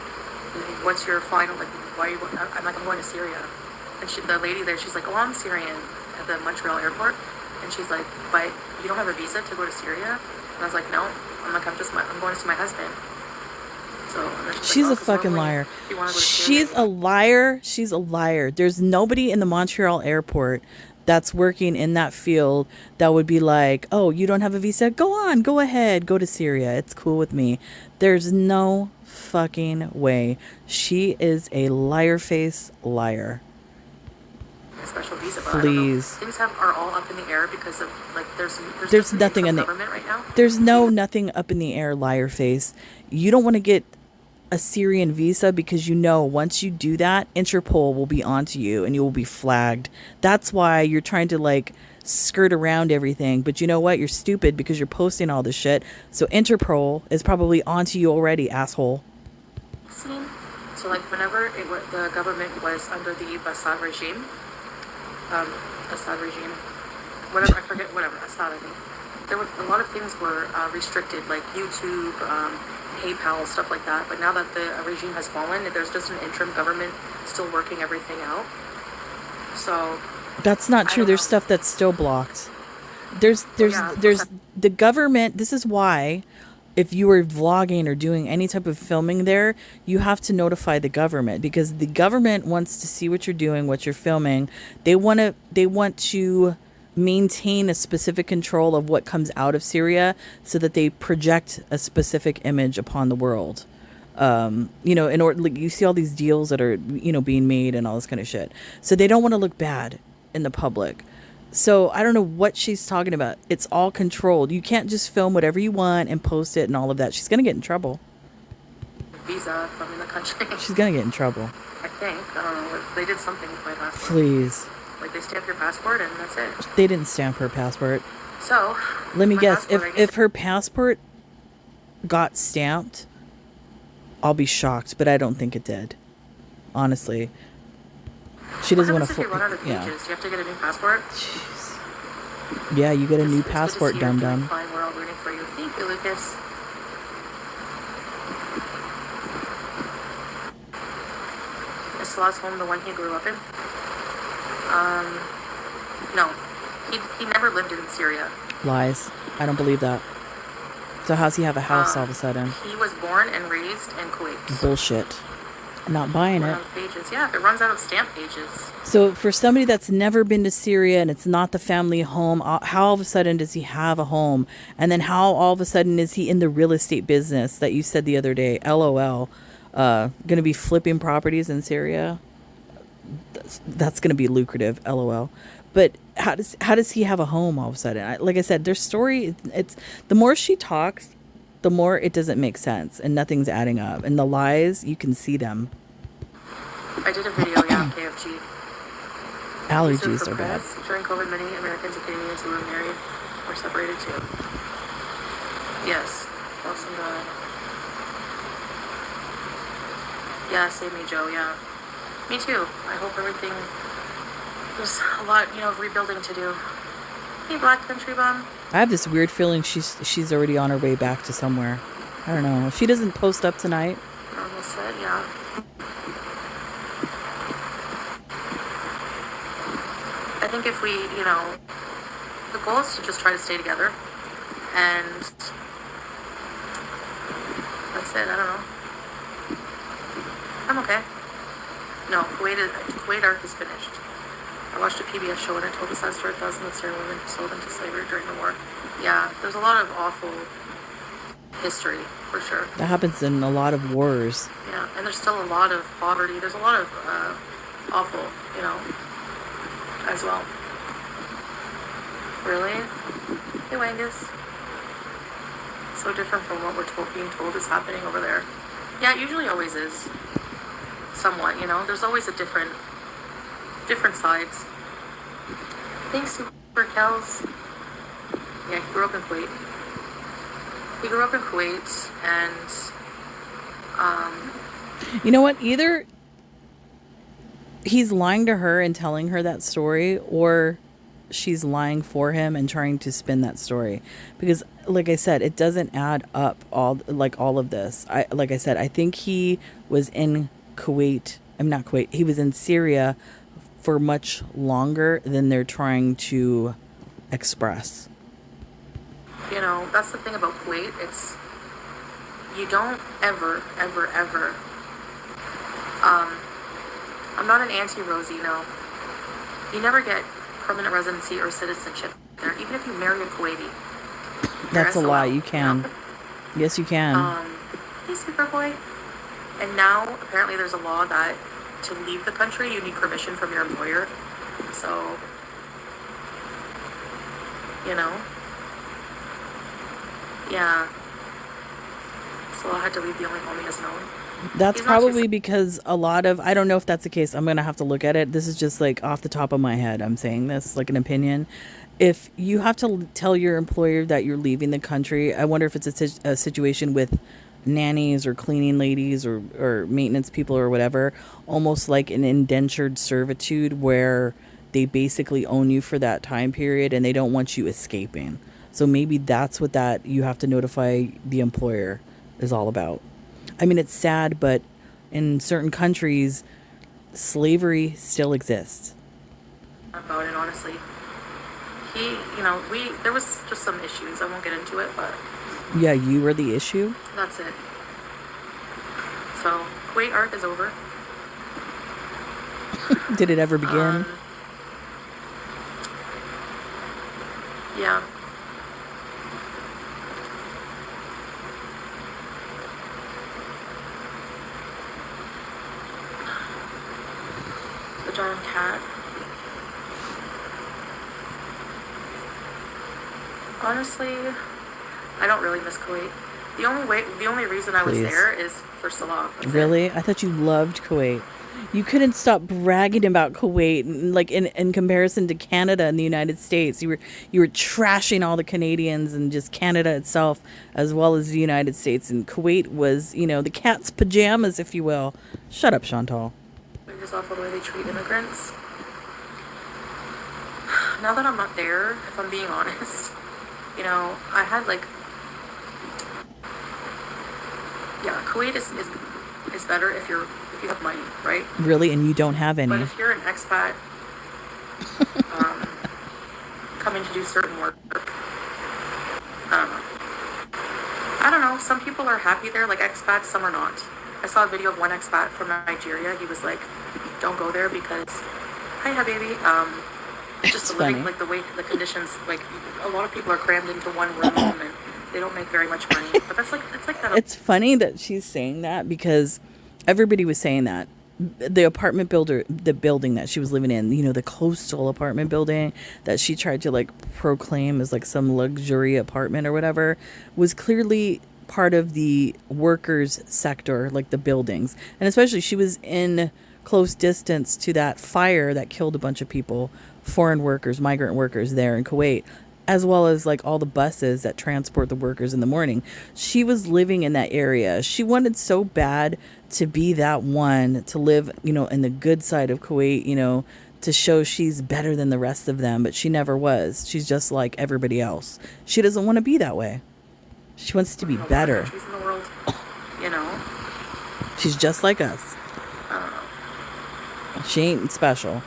Speaker 2: what's your final, like, why are you going? I'm like, I'm going to Syria. And the lady there, she's like, oh, I'm Syrian at the Montreal airport. And she's like, but you don't have a visa to go to Syria? And I was like, no. I'm like, I'm going to see my husband. So
Speaker 1: she's a fucking liar. She's a liar. She's a liar. There's nobody in the Montreal airport that's working in that field that would be like, oh, you don't have a visa? Go on, go ahead, go to Syria. It's cool with me. There's no fucking way. She is a liar face liar.
Speaker 2: A special visa, but
Speaker 1: please.
Speaker 2: Things are all up in the air because of like
Speaker 1: there's nothing in the
Speaker 2: government right now.
Speaker 1: There's nothing up in the air, liar face. You don't want to get a Syrian visa because once you do that, Interpol will be onto you and you will be flagged. That's why you're trying to like skirt around everything. But you know what? You're stupid because you're posting all this shit. So Interpol is probably onto you already, asshole.
Speaker 2: So like whenever the government was under the Assad regime, whatever, I forget, whatever, Assad, I think. There was a lot of things were restricted, like YouTube, PayPal, stuff like that. But now that the regime has fallen, there's just an interim government still working everything out. So
Speaker 1: that's not true. There's stuff that's still blocked. There's the government. This is why, if you are vlogging or doing any type of filming there, you have to notify the government because the government wants to see what you're doing, what you're filming. They want to maintain a specific control of what comes out of Syria so that they project a specific image upon the world. In order, like, you see all these deals that are, being made and all this kind of shit. So they don't want to look bad in the public. So I don't know what she's talking about. It's all controlled. You can't just film whatever you want and post it and all of that. She's going to get in trouble.
Speaker 2: Visa from in the country.
Speaker 1: She's going to get in trouble.
Speaker 2: I think. I don't know. They did something with my passport.
Speaker 1: Please.
Speaker 2: Like they stamp your passport and that's it.
Speaker 1: They didn't stamp her passport.
Speaker 2: So
Speaker 1: let me guess. If her passport got stamped, I'll be shocked, but I don't think it did. Honestly. She doesn't want to.
Speaker 2: If you run out of pages, do you have to get a new passport?
Speaker 1: Jeez. Yeah, you get a new
Speaker 2: It's good to
Speaker 1: passport,
Speaker 2: see you're
Speaker 1: dum
Speaker 2: doing
Speaker 1: dum.
Speaker 2: fine. We're all rooting for you. Thank you, Lucas. Is Salah's home the one he grew up in? No. He never lived in Syria.
Speaker 1: Lies. I don't believe that. So how's he have a house all of a sudden?
Speaker 2: He was born and raised in Kuwait.
Speaker 1: Bullshit. Not buying it.
Speaker 2: Pages. Yeah, if it runs out of stamp pages.
Speaker 1: So for somebody that's never been to Syria and it's not the family home, how all of a sudden does he have a home? And then how all of a sudden is he in the real estate business that you said the other day? LOL. Going to be flipping properties in Syria? That's going to be lucrative. LOL. But how does he have a home all of a sudden? Like I said, their story, it's the more she talks, the more it doesn't make sense and nothing's adding up. And the lies, you can see them.
Speaker 2: I did a video, yeah, KFG.
Speaker 1: Allergies are bad.
Speaker 2: During COVID, many Americans and Canadians who were married were separated too. Yes. Awesome God. Yeah, save me, Joe, yeah. Me too. I hope everything... There's a lot, of rebuilding to do. Hey, Black Country Bum.
Speaker 1: I have this weird feeling she's already on her way back to somewhere. I don't know. If she doesn't post up tonight.
Speaker 2: Normal said, yeah. I think if we, the goal is to just try to stay together. And that's it. I don't know. I'm okay. No, Kuwait arc is finished. I watched a PBS show and it told the sad story of thousands of Syrian women sold into slavery during the war. Yeah, there's a lot of awful history, for sure.
Speaker 1: That happens in a lot of wars.
Speaker 2: Yeah, and there's still a lot of poverty. There's a lot of awful, as well. Really? Hey, Wangus. So different from what we're being told is happening over there. Yeah, it usually always is. Somewhat, There's always a different sides. Thanks, Super Kels. Yeah, he grew up in Kuwait. He grew up in Kuwait, and
Speaker 1: you know what? Either he's lying to her and telling her that story, or she's lying for him and trying to spin that story. Because, like I said, it doesn't add up all of this. I think he was in Kuwait. I'm not Kuwait. He was in Syria for much longer than they're trying to express.
Speaker 2: That's the thing about Kuwait. It's, you don't ever, ever, ever, I'm not an anti-Rosie, no. You never get permanent residency or citizenship there, even if you marry a Kuwaiti.
Speaker 1: That's a lie. You can. Yes, you can.
Speaker 2: Hey, Superboy. And now, apparently, there's a law that to leave the country, you need permission from your employer. So, yeah. Salah had to leave the only home he has known.
Speaker 1: That's probably because a lot of, I don't know if that's the case. I'm going to have to look at it. This is just like off the top of my head. I'm saying this like an opinion. If you have to tell your employer that you're leaving the country, I wonder if it's a situation with nannies or cleaning ladies or maintenance people or whatever, almost like an indentured servitude where they basically own you for that time period and they don't want you escaping. So maybe that's what that you have to notify the employer is all about. I mean, it's sad, but in certain countries, slavery still exists.
Speaker 2: About it, honestly. There was just some issues. I won't get into it, but...
Speaker 1: Yeah, you were the issue?
Speaker 2: That's it. So, Kuwait arc is over.
Speaker 1: Did it ever begin?
Speaker 2: Yeah. The darn cat. Honestly, I don't really miss Kuwait. The only reason I was there is for Salah.
Speaker 1: Really? I thought you loved Kuwait. You couldn't stop bragging about Kuwait, like in comparison to Canada and the United States. You were trashing all the Canadians and just Canada itself, as well as the United States. And Kuwait was, the cat's pajamas, if you will. Shut up, Chantal.
Speaker 2: It's awful the way they treat immigrants. now that I'm not there, if I'm being honest, you know, I had like, yeah, Kuwait is better if you have money, right?
Speaker 1: Really? And you don't have any?
Speaker 2: But if you're an expat, um, coming to do certain work, I don't know. Some people are happy there, like expats. Some are not. I saw a video of one expat from Nigeria. He was like, "Don't go there because, hi baby." Just the living, like the way the conditions, like a lot of people are crammed into one room and they don't make very much money. But that's like it's like that.
Speaker 1: It's funny that she's saying that because everybody was saying that. The apartment builder, the building that she was living in, you know, the coastal apartment building that she tried to like proclaim as like some luxury apartment or whatever, was clearly part of the workers sector, like the buildings. And especially she was in close distance to that fire that killed a bunch of people, foreign workers, migrant workers there in Kuwait, as well as like all the buses that transport the workers in the morning. She was living in that area. She wanted so bad to be that one, to live, you know, in the good side of Kuwait, you know, to show she's better than the rest of them, but she never was. She's just like everybody else. She doesn't want to be that way. She wants to be better.
Speaker 2: Countries in the world, you know.
Speaker 1: She's just like us.
Speaker 2: I don't know.
Speaker 1: She ain't special.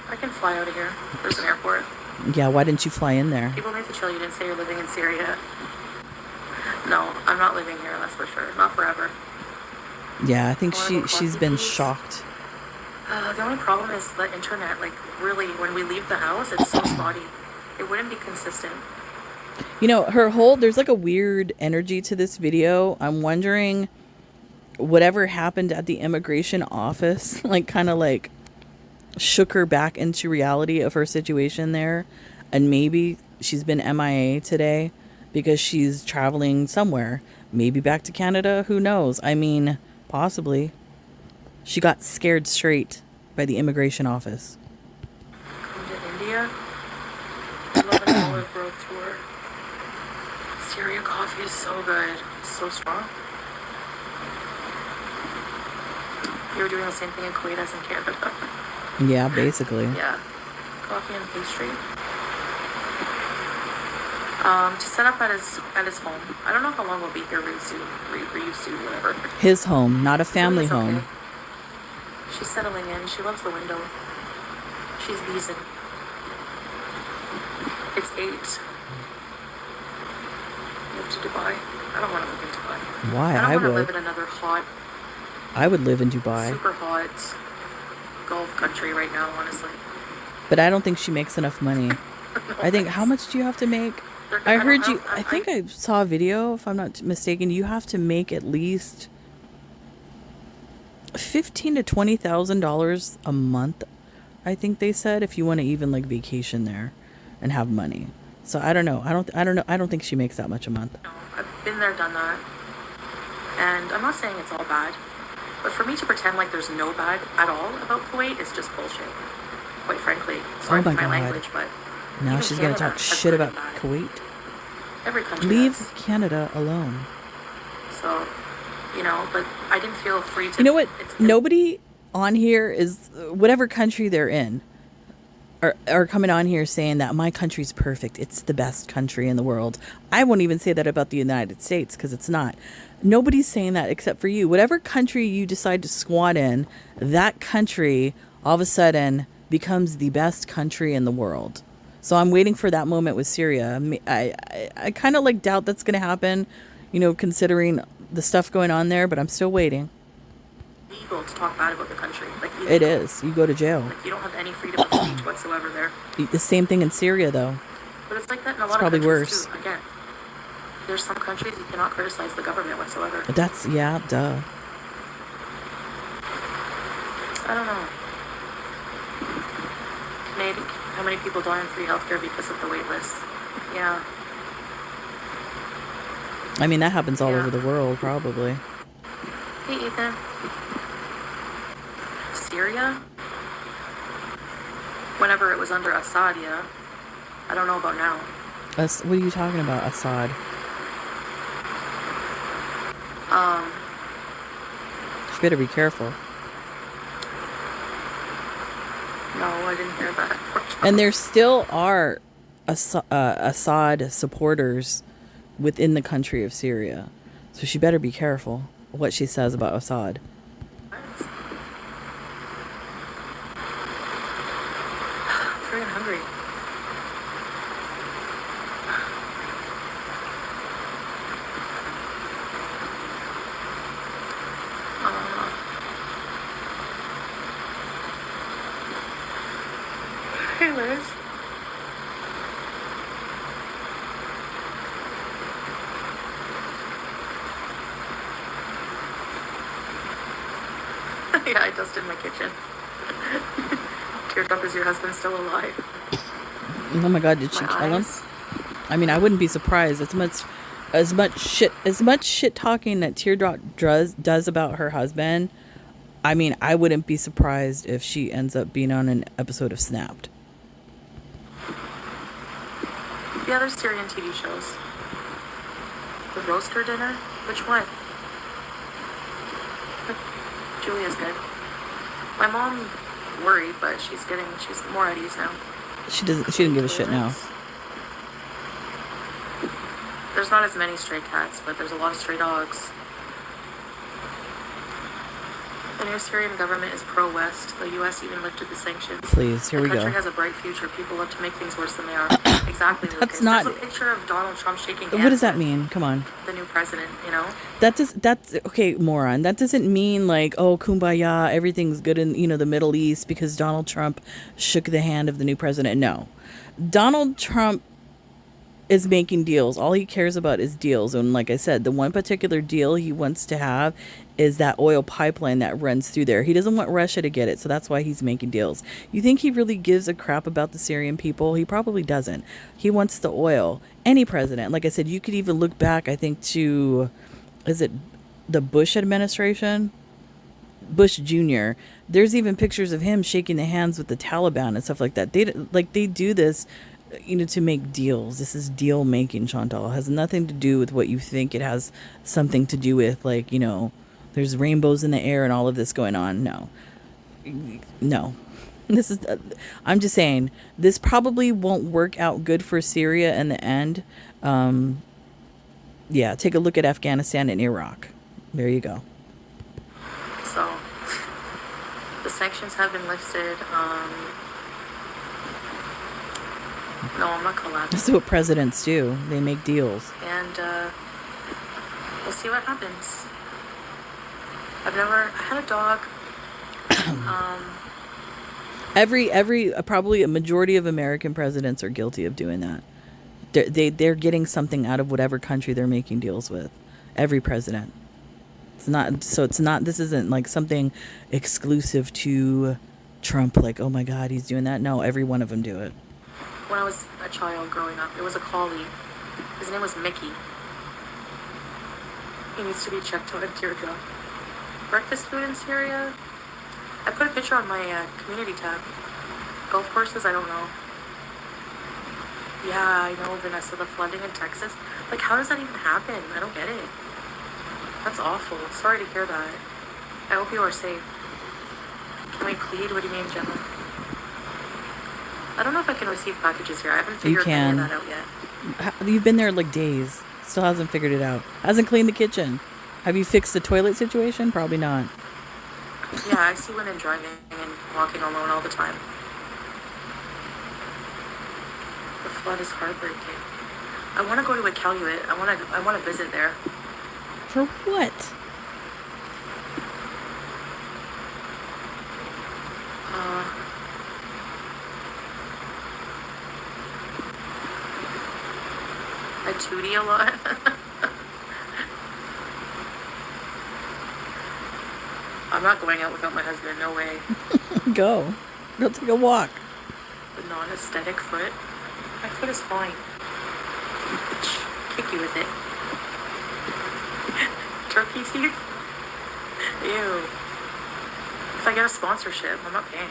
Speaker 2: I can fly out of here. There's an airport.
Speaker 1: Yeah, why didn't you fly in there?
Speaker 2: People need to chill. You didn't say you're living in Syria. No, I'm not living here, that's for sure. Not forever.
Speaker 1: Yeah, I think she's been shocked.
Speaker 2: The only problem is the internet. Like, really, when we leave the house, it's so spotty. It wouldn't be consistent.
Speaker 1: You know, there's like a weird energy to this video. I'm wondering whatever happened at the immigration office, like kind of like shook her back into reality of her situation there. And maybe she's been MIA today because she's traveling somewhere. Maybe back to Canada. Who knows? I mean, possibly. She got scared straight by the immigration office.
Speaker 2: Come to India? I love an olive grove tour. Syria coffee is so good. It's so strong. You were doing the same thing in Kuwait as in Canada.
Speaker 1: Yeah, basically.
Speaker 2: Yeah. Coffee and pastry. To set up at his home. I don't know how long we'll be here, reused to, whatever.
Speaker 1: His home, not a family home.
Speaker 2: Okay. She's settling in. She loves the window. She's wheezing. It's 8. Move to Dubai. I don't want to live in Dubai.
Speaker 1: Why?
Speaker 2: I don't want to live in another hot.
Speaker 1: I would live in Dubai.
Speaker 2: Super hot Gulf country right now, honestly.
Speaker 1: But I don't think she makes enough money.
Speaker 2: No,
Speaker 1: I think, how much do you have to make? I think I saw a video, if I'm not mistaken, you have to make at least $15,000 to $20,000 a month. I think they said, if you want to even like vacation there and have money. So I don't know. I don't know. I don't think she makes that much a month.
Speaker 2: No, I've been there, done that. And I'm not saying it's all bad. But for me to pretend like there's no bad at all about Kuwait is just bullshit. Quite frankly. Sorry for my language, but
Speaker 1: now she's going to talk shit about Kuwait.
Speaker 2: Every country
Speaker 1: Leave
Speaker 2: does.
Speaker 1: Canada alone.
Speaker 2: So, you know, but I didn't feel free to...
Speaker 1: You know what? Nobody on here is, whatever country they're in, are coming on here saying that my country's perfect. It's the best country in the world. I won't even say that about the United States because it's not. Nobody's saying that except for you. Whatever country you decide to squat in, that country all of a sudden becomes the best country in the world. So I'm waiting for that moment with Syria. I kind of like doubt that's going to happen, you know, considering the stuff going on there, but I'm still waiting.
Speaker 2: Legal to talk bad about the country. Like,
Speaker 1: it is. You go to jail.
Speaker 2: Like, you don't have any freedom of speech whatsoever there.
Speaker 1: The same thing in Syria, though.
Speaker 2: But it's like that in a lot
Speaker 1: probably
Speaker 2: of countries
Speaker 1: worse.
Speaker 2: Too. Again, there's some countries you cannot criticize the government whatsoever.
Speaker 1: That's, yeah, duh.
Speaker 2: I don't know. Canadian, how many people die on free healthcare because of the wait list? Yeah.
Speaker 1: I mean, that happens all over the world, probably.
Speaker 2: Hey, Ethan. Syria? Whenever it was under Assad, yeah. I don't know about now.
Speaker 1: What are you talking about, Assad? You better be careful.
Speaker 2: No, I didn't hear that.
Speaker 1: And there still are Assad supporters within the country of Syria. So she better be careful what she says about Assad.
Speaker 2: I'm freaking hungry. Hey, Liz. Yeah, I dusted my kitchen. Teardrop, is your husband still alive?
Speaker 1: Oh my God, did she kill him? I mean, I wouldn't be surprised. As much shit talking that Teardrop does about her husband. I mean, I wouldn't be surprised if she ends up being on an episode of Snapped.
Speaker 2: Yeah, there's Syrian TV shows. The roaster dinner? Which one? Julia's good. My mom worried, but she's more at ease now.
Speaker 1: She didn't give a shit now.
Speaker 2: There's not as many stray cats, but there's a lot of stray dogs. The new Syrian government is pro-West. The U.S. even lifted the sanctions.
Speaker 1: Please, here we go.
Speaker 2: The country has a bright future. People love to make things worse than they are. Exactly.
Speaker 1: That's not.
Speaker 2: There's a picture of Donald Trump shaking hands.
Speaker 1: What does that mean? Come on.
Speaker 2: The new president, you know.
Speaker 1: That's okay, moron. That doesn't mean like, oh, kumbaya, everything's good in the Middle East because Donald Trump shook the hand of the new president. No, Donald Trump is making deals. All he cares about is deals. And like I said, the one particular deal he wants to have is that oil pipeline that runs through there. He doesn't want Russia to get it, so that's why he's making deals. You think he really gives a crap about the Syrian people? He probably doesn't. He wants the oil. Any president. Like I said, you could even look back, I think, to, is it the Bush administration? Bush Jr. There's even pictures of him shaking the hands with the Taliban and stuff like that. They do this to make deals. This is deal making, Chantal. It has nothing to do with what you think it has something to do with, like, there's rainbows in the air and all of this going on. No. This is, I'm just saying, this probably won't work out good for Syria in the end. Yeah, take a look at Afghanistan and Iraq. There you go.
Speaker 2: So, the sanctions have been lifted. No, I'm not collapsing.
Speaker 1: This is what presidents do. They make deals.
Speaker 2: And we'll see what happens. I had a dog.
Speaker 1: Probably a majority of American presidents are guilty of doing that. They're getting something out of whatever country they're making deals with. Every president. This isn't like something exclusive to Trump, like, oh my God, he's doing that. No, every one of them do it.
Speaker 2: When I was a child growing up, it was a collie. His name was Mickey. He needs to be checked on a teardrop. Breakfast food in Syria? I put a picture on my community tab. Golf courses? I don't know. Yeah, I know, Vanessa, the flooding in Texas. Like, how does that even happen? I don't get it. That's awful. Sorry to hear that. I hope you are safe. Can we plead? What do you mean, Gemma? I don't know if I can receive packages here. I haven't figured any of that out yet.
Speaker 1: You've been there like days. Still hasn't figured it out. Hasn't cleaned the kitchen. Have you fixed the toilet situation? Probably not.
Speaker 2: Yeah, I see women driving and walking alone all the time. The flood is heartbreaking. I want to go to Iqaluit. I want to visit there.
Speaker 1: For what? I tootie a lot. I'm not going out without my husband. No way. Go take a walk.
Speaker 2: The non-aesthetic foot. My foot is fine. Kick you with it. Turkey teeth? Ew. If I get a sponsorship, I'm not paying.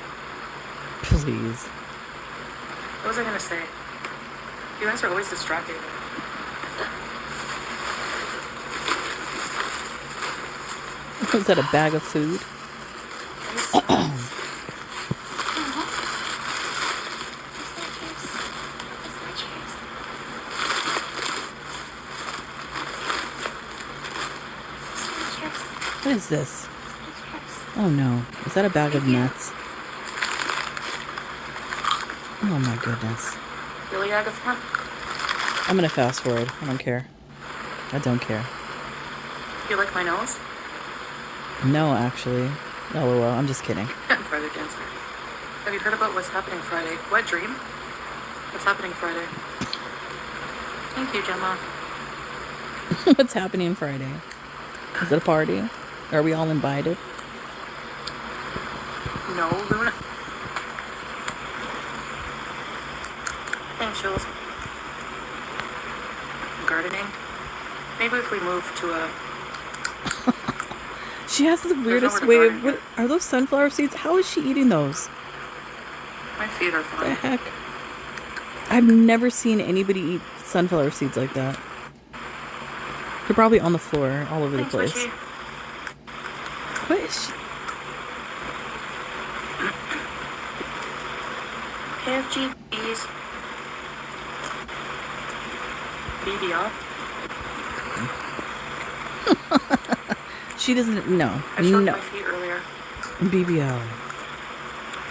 Speaker 1: Please.
Speaker 2: What was I gonna say? You guys are always distracting me.
Speaker 1: Was that a bag of food? this? Oh no. Is that a bag of nuts? Oh my goodness.
Speaker 2: Really, Agatha?
Speaker 1: I'm gonna fast forward. I don't care. I don't care.
Speaker 2: You like my nose?
Speaker 1: No, actually. LOL. I'm just kidding.
Speaker 2: Private dancer. Have you heard about what's happening Friday? What dream? What's happening Friday? Thank you, Gemma.
Speaker 1: What's happening Friday? Is it a party? Are we all invited?
Speaker 2: No, Luna. Thanks, Jules. Gardening. Maybe if we move to a...
Speaker 1: She has the weirdest way of... What, are those sunflower seeds? How is she eating those?
Speaker 2: My feet are fine.
Speaker 1: What the heck? I've never seen anybody eat sunflower seeds like that. They're probably on the floor all over the place.
Speaker 2: Squishy.
Speaker 1: What is she?
Speaker 2: KFG, please. BBL.
Speaker 1: She doesn't... No.
Speaker 2: I showed
Speaker 1: No.
Speaker 2: my feet earlier.
Speaker 1: BBL.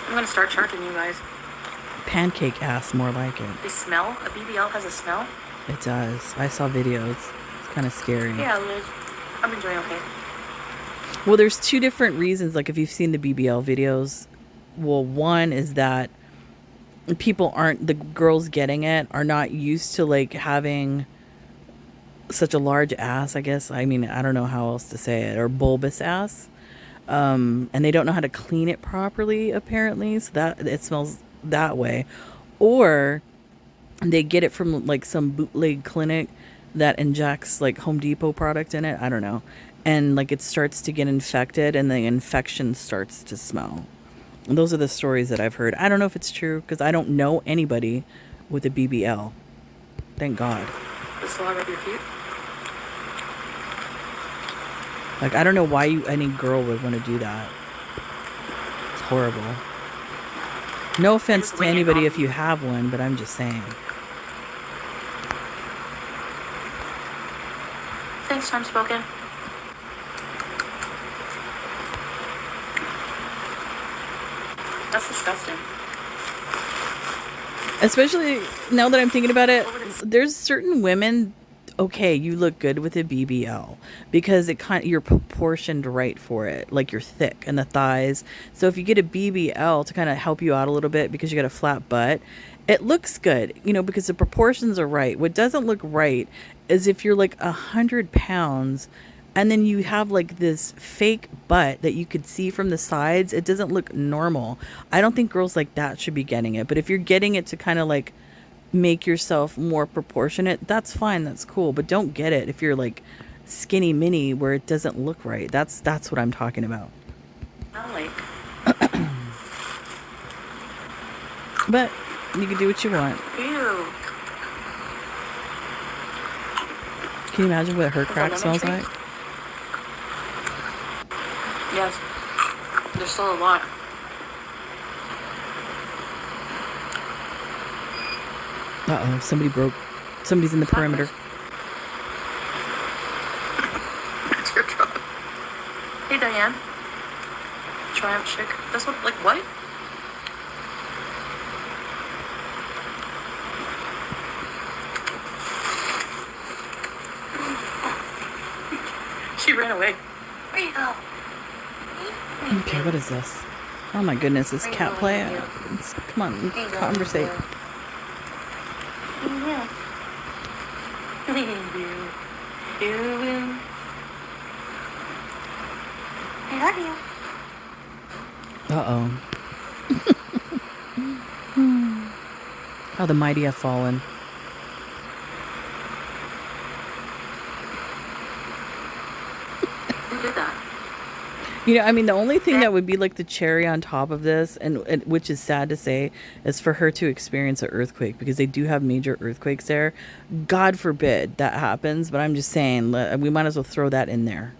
Speaker 2: I'm gonna start charging you guys.
Speaker 1: Pancake ass, more like it.
Speaker 2: They smell? A BBL has a smell?
Speaker 1: It does. I saw videos. It's kind of scary.
Speaker 2: Yeah, Liz. I'm enjoying okay.
Speaker 1: Well, there's two different reasons. Like, if you've seen the BBL videos, well, one is that people aren't... The girls getting it are not used to, like, having such a large ass, I guess. I mean, I don't know how else to say it. Or bulbous ass. And they don't know how to clean it properly, apparently. So that it smells that way. Or they get it from, like, some bootleg clinic that injects, like, Home Depot product in it. I don't know. And, like, it starts to get infected and the infection starts to smell. And those are the stories that I've heard. I don't know if it's true because I don't know anybody with a BBL. Thank God.
Speaker 2: Does Salah rub your feet?
Speaker 1: Like, I don't know why any girl would want to do that. It's horrible. No offense to anybody if you have one, but I'm just saying.
Speaker 2: Thanks, time spoken. That's disgusting.
Speaker 1: Especially now that I'm thinking about it, there's certain women... Okay, you look good with a BBL because you're proportioned right for it. Like, you're thick in the thighs. So if you get a BBL to kind of help you out a little bit because you got a flat butt, it looks good, because the proportions are right. What doesn't look right is if you're like 100 pounds and then you have like this fake butt that you could see from the sides. It doesn't look normal. I don't think girls like that should be getting it. But if you're getting it to kind of like make yourself more proportionate, that's fine, that's cool, but don't get it if you're like skinny mini where it doesn't look right. That's what I'm talking about.
Speaker 2: I like.
Speaker 1: But you can do what you want.
Speaker 2: Ew.
Speaker 1: Can you imagine what her crack smells like?
Speaker 2: Yes. There's still a lot.
Speaker 1: Uh-oh, somebody's in the perimeter.
Speaker 2: It's your truck. Hey, Diane. Triumph chick. This one, like, what? She ran away. Where you go?
Speaker 1: Okay, what is this? Oh my goodness, this cat play. Come on, conversate.
Speaker 2: I love you.
Speaker 1: Uh-oh. How the mighty have fallen.
Speaker 2: Who did that?
Speaker 1: I mean, the only thing that would be like the cherry on top of this, and which is sad to say, is for her to experience an earthquake, because they do have major earthquakes there. God forbid that happens, but I'm just saying, we might as well throw that in there.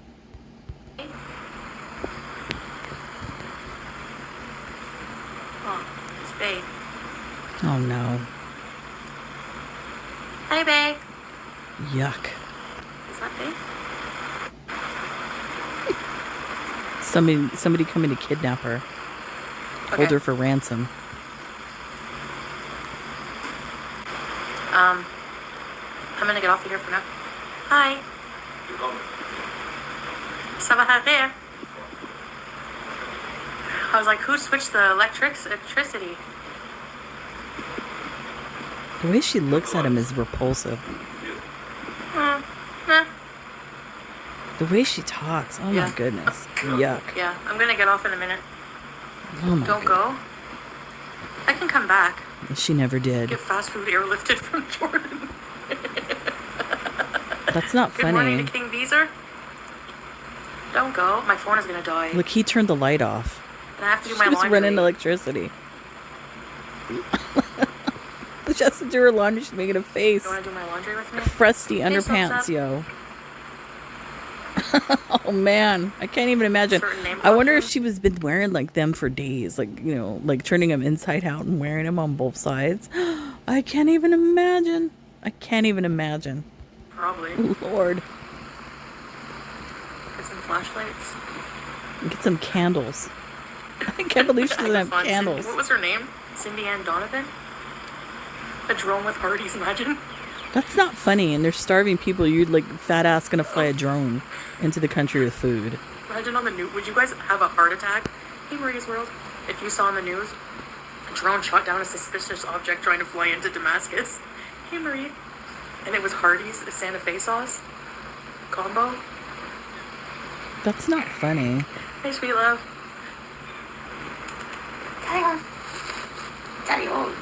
Speaker 2: Oh, it's Babe.
Speaker 1: Oh no.
Speaker 2: Hey, Babe.
Speaker 1: Yuck.
Speaker 2: Is that Babe?
Speaker 1: Somebody coming to kidnap her.
Speaker 2: Okay.
Speaker 1: Hold her for ransom.
Speaker 2: I'm gonna get off of here for now. Hi. Sabah khair. I was like, who switched the electricity?
Speaker 1: The way she looks at him is repulsive.
Speaker 2: Nah.
Speaker 1: The way she talks, oh my goodness. Yuck.
Speaker 2: Yeah, I'm gonna get off in a minute.
Speaker 1: Oh my
Speaker 2: Don't go. I can come back.
Speaker 1: She never did.
Speaker 2: Get fast food airlifted from Jordan.
Speaker 1: That's not
Speaker 2: Good
Speaker 1: funny.
Speaker 2: morning to King Beezer. Don't go. My phone is gonna die.
Speaker 1: Look, he turned the light off.
Speaker 2: And I have to do my
Speaker 1: She was
Speaker 2: laundry.
Speaker 1: running electricity. She has to do her laundry. She's making a face.
Speaker 2: You wanna do my laundry with me?
Speaker 1: Crusty underpants, yo. Oh man, I can't even imagine. I wonder if she was been wearing like them for days, like, you know, like turning them inside out and wearing them on both sides. I can't even imagine. I can't even imagine.
Speaker 2: Probably.
Speaker 1: Lord.
Speaker 2: Get some flashlights.
Speaker 1: Get some candles. I can't believe she doesn't have candles.
Speaker 2: What was her name? Cindy Ann Donovan? A drone with Hardee's, imagine.
Speaker 1: That's not funny, and they're starving people. You're like fat ass gonna fly a drone into the country with food.
Speaker 2: Imagine on the news. Would you guys have a heart attack? Hey, Maria's World. If you saw on the news, a drone shot down a suspicious object trying to fly into Damascus. Hey, Marie. And it was Hardee's Santa Fe sauce combo.
Speaker 1: That's not funny.
Speaker 2: Hey, sweet love. Carry on. Carry on.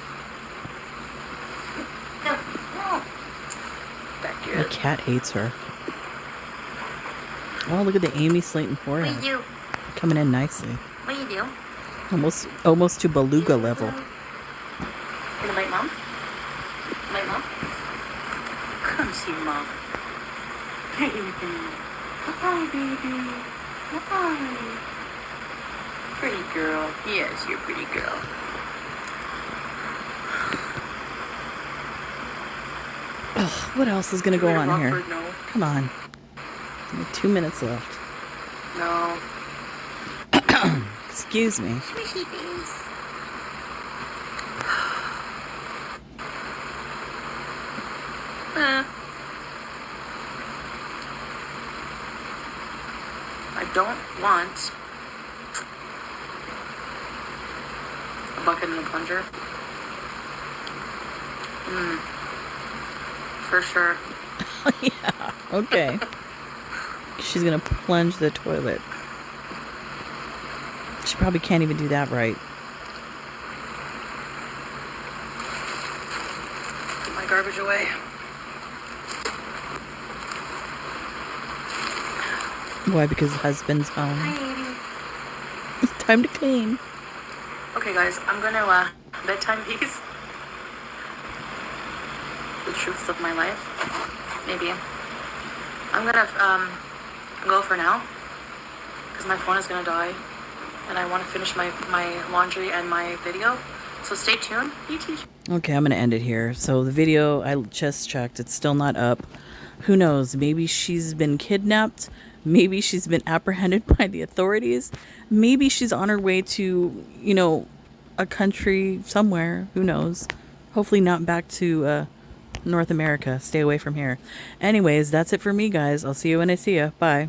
Speaker 1: The cat hates her. Oh, look at the Amy Slayton forehead.
Speaker 2: What do you do?
Speaker 1: Coming in nicely.
Speaker 2: What do you do?
Speaker 1: Almost to beluga level.
Speaker 2: Gonna bite mom? Bite mom? Come see mom. Baby. Hi, baby. Hi. Pretty girl. Yes, you're a pretty girl.
Speaker 1: Ugh, what else is gonna go on here?
Speaker 2: Rockford, no.
Speaker 1: Come on. Only 2 minutes left.
Speaker 2: No.
Speaker 1: Excuse me.
Speaker 2: Squishy face. I don't want a bucket and a plunger. For sure.
Speaker 1: Yeah, okay. She's gonna plunge the toilet. She probably can't even do that right.
Speaker 2: Put my garbage away.
Speaker 1: Why? Because husband's home.
Speaker 2: Hi, baby.
Speaker 1: Time to clean.
Speaker 2: Okay, guys, I'm gonna bedtime piece. The truths of my life. Maybe. I'm gonna go for now because my phone is gonna die and I want to finish my laundry and my video. So stay tuned.
Speaker 1: Okay, I'm gonna end it here. So the video, I just checked, it's still not up. Who knows? Maybe she's been kidnapped. Maybe she's been apprehended by the authorities. Maybe she's on her way to, you know, a country somewhere. Who knows? Hopefully not back to North America. Stay away from here. Anyways, that's it for me, guys. I'll see you when I see you. Bye.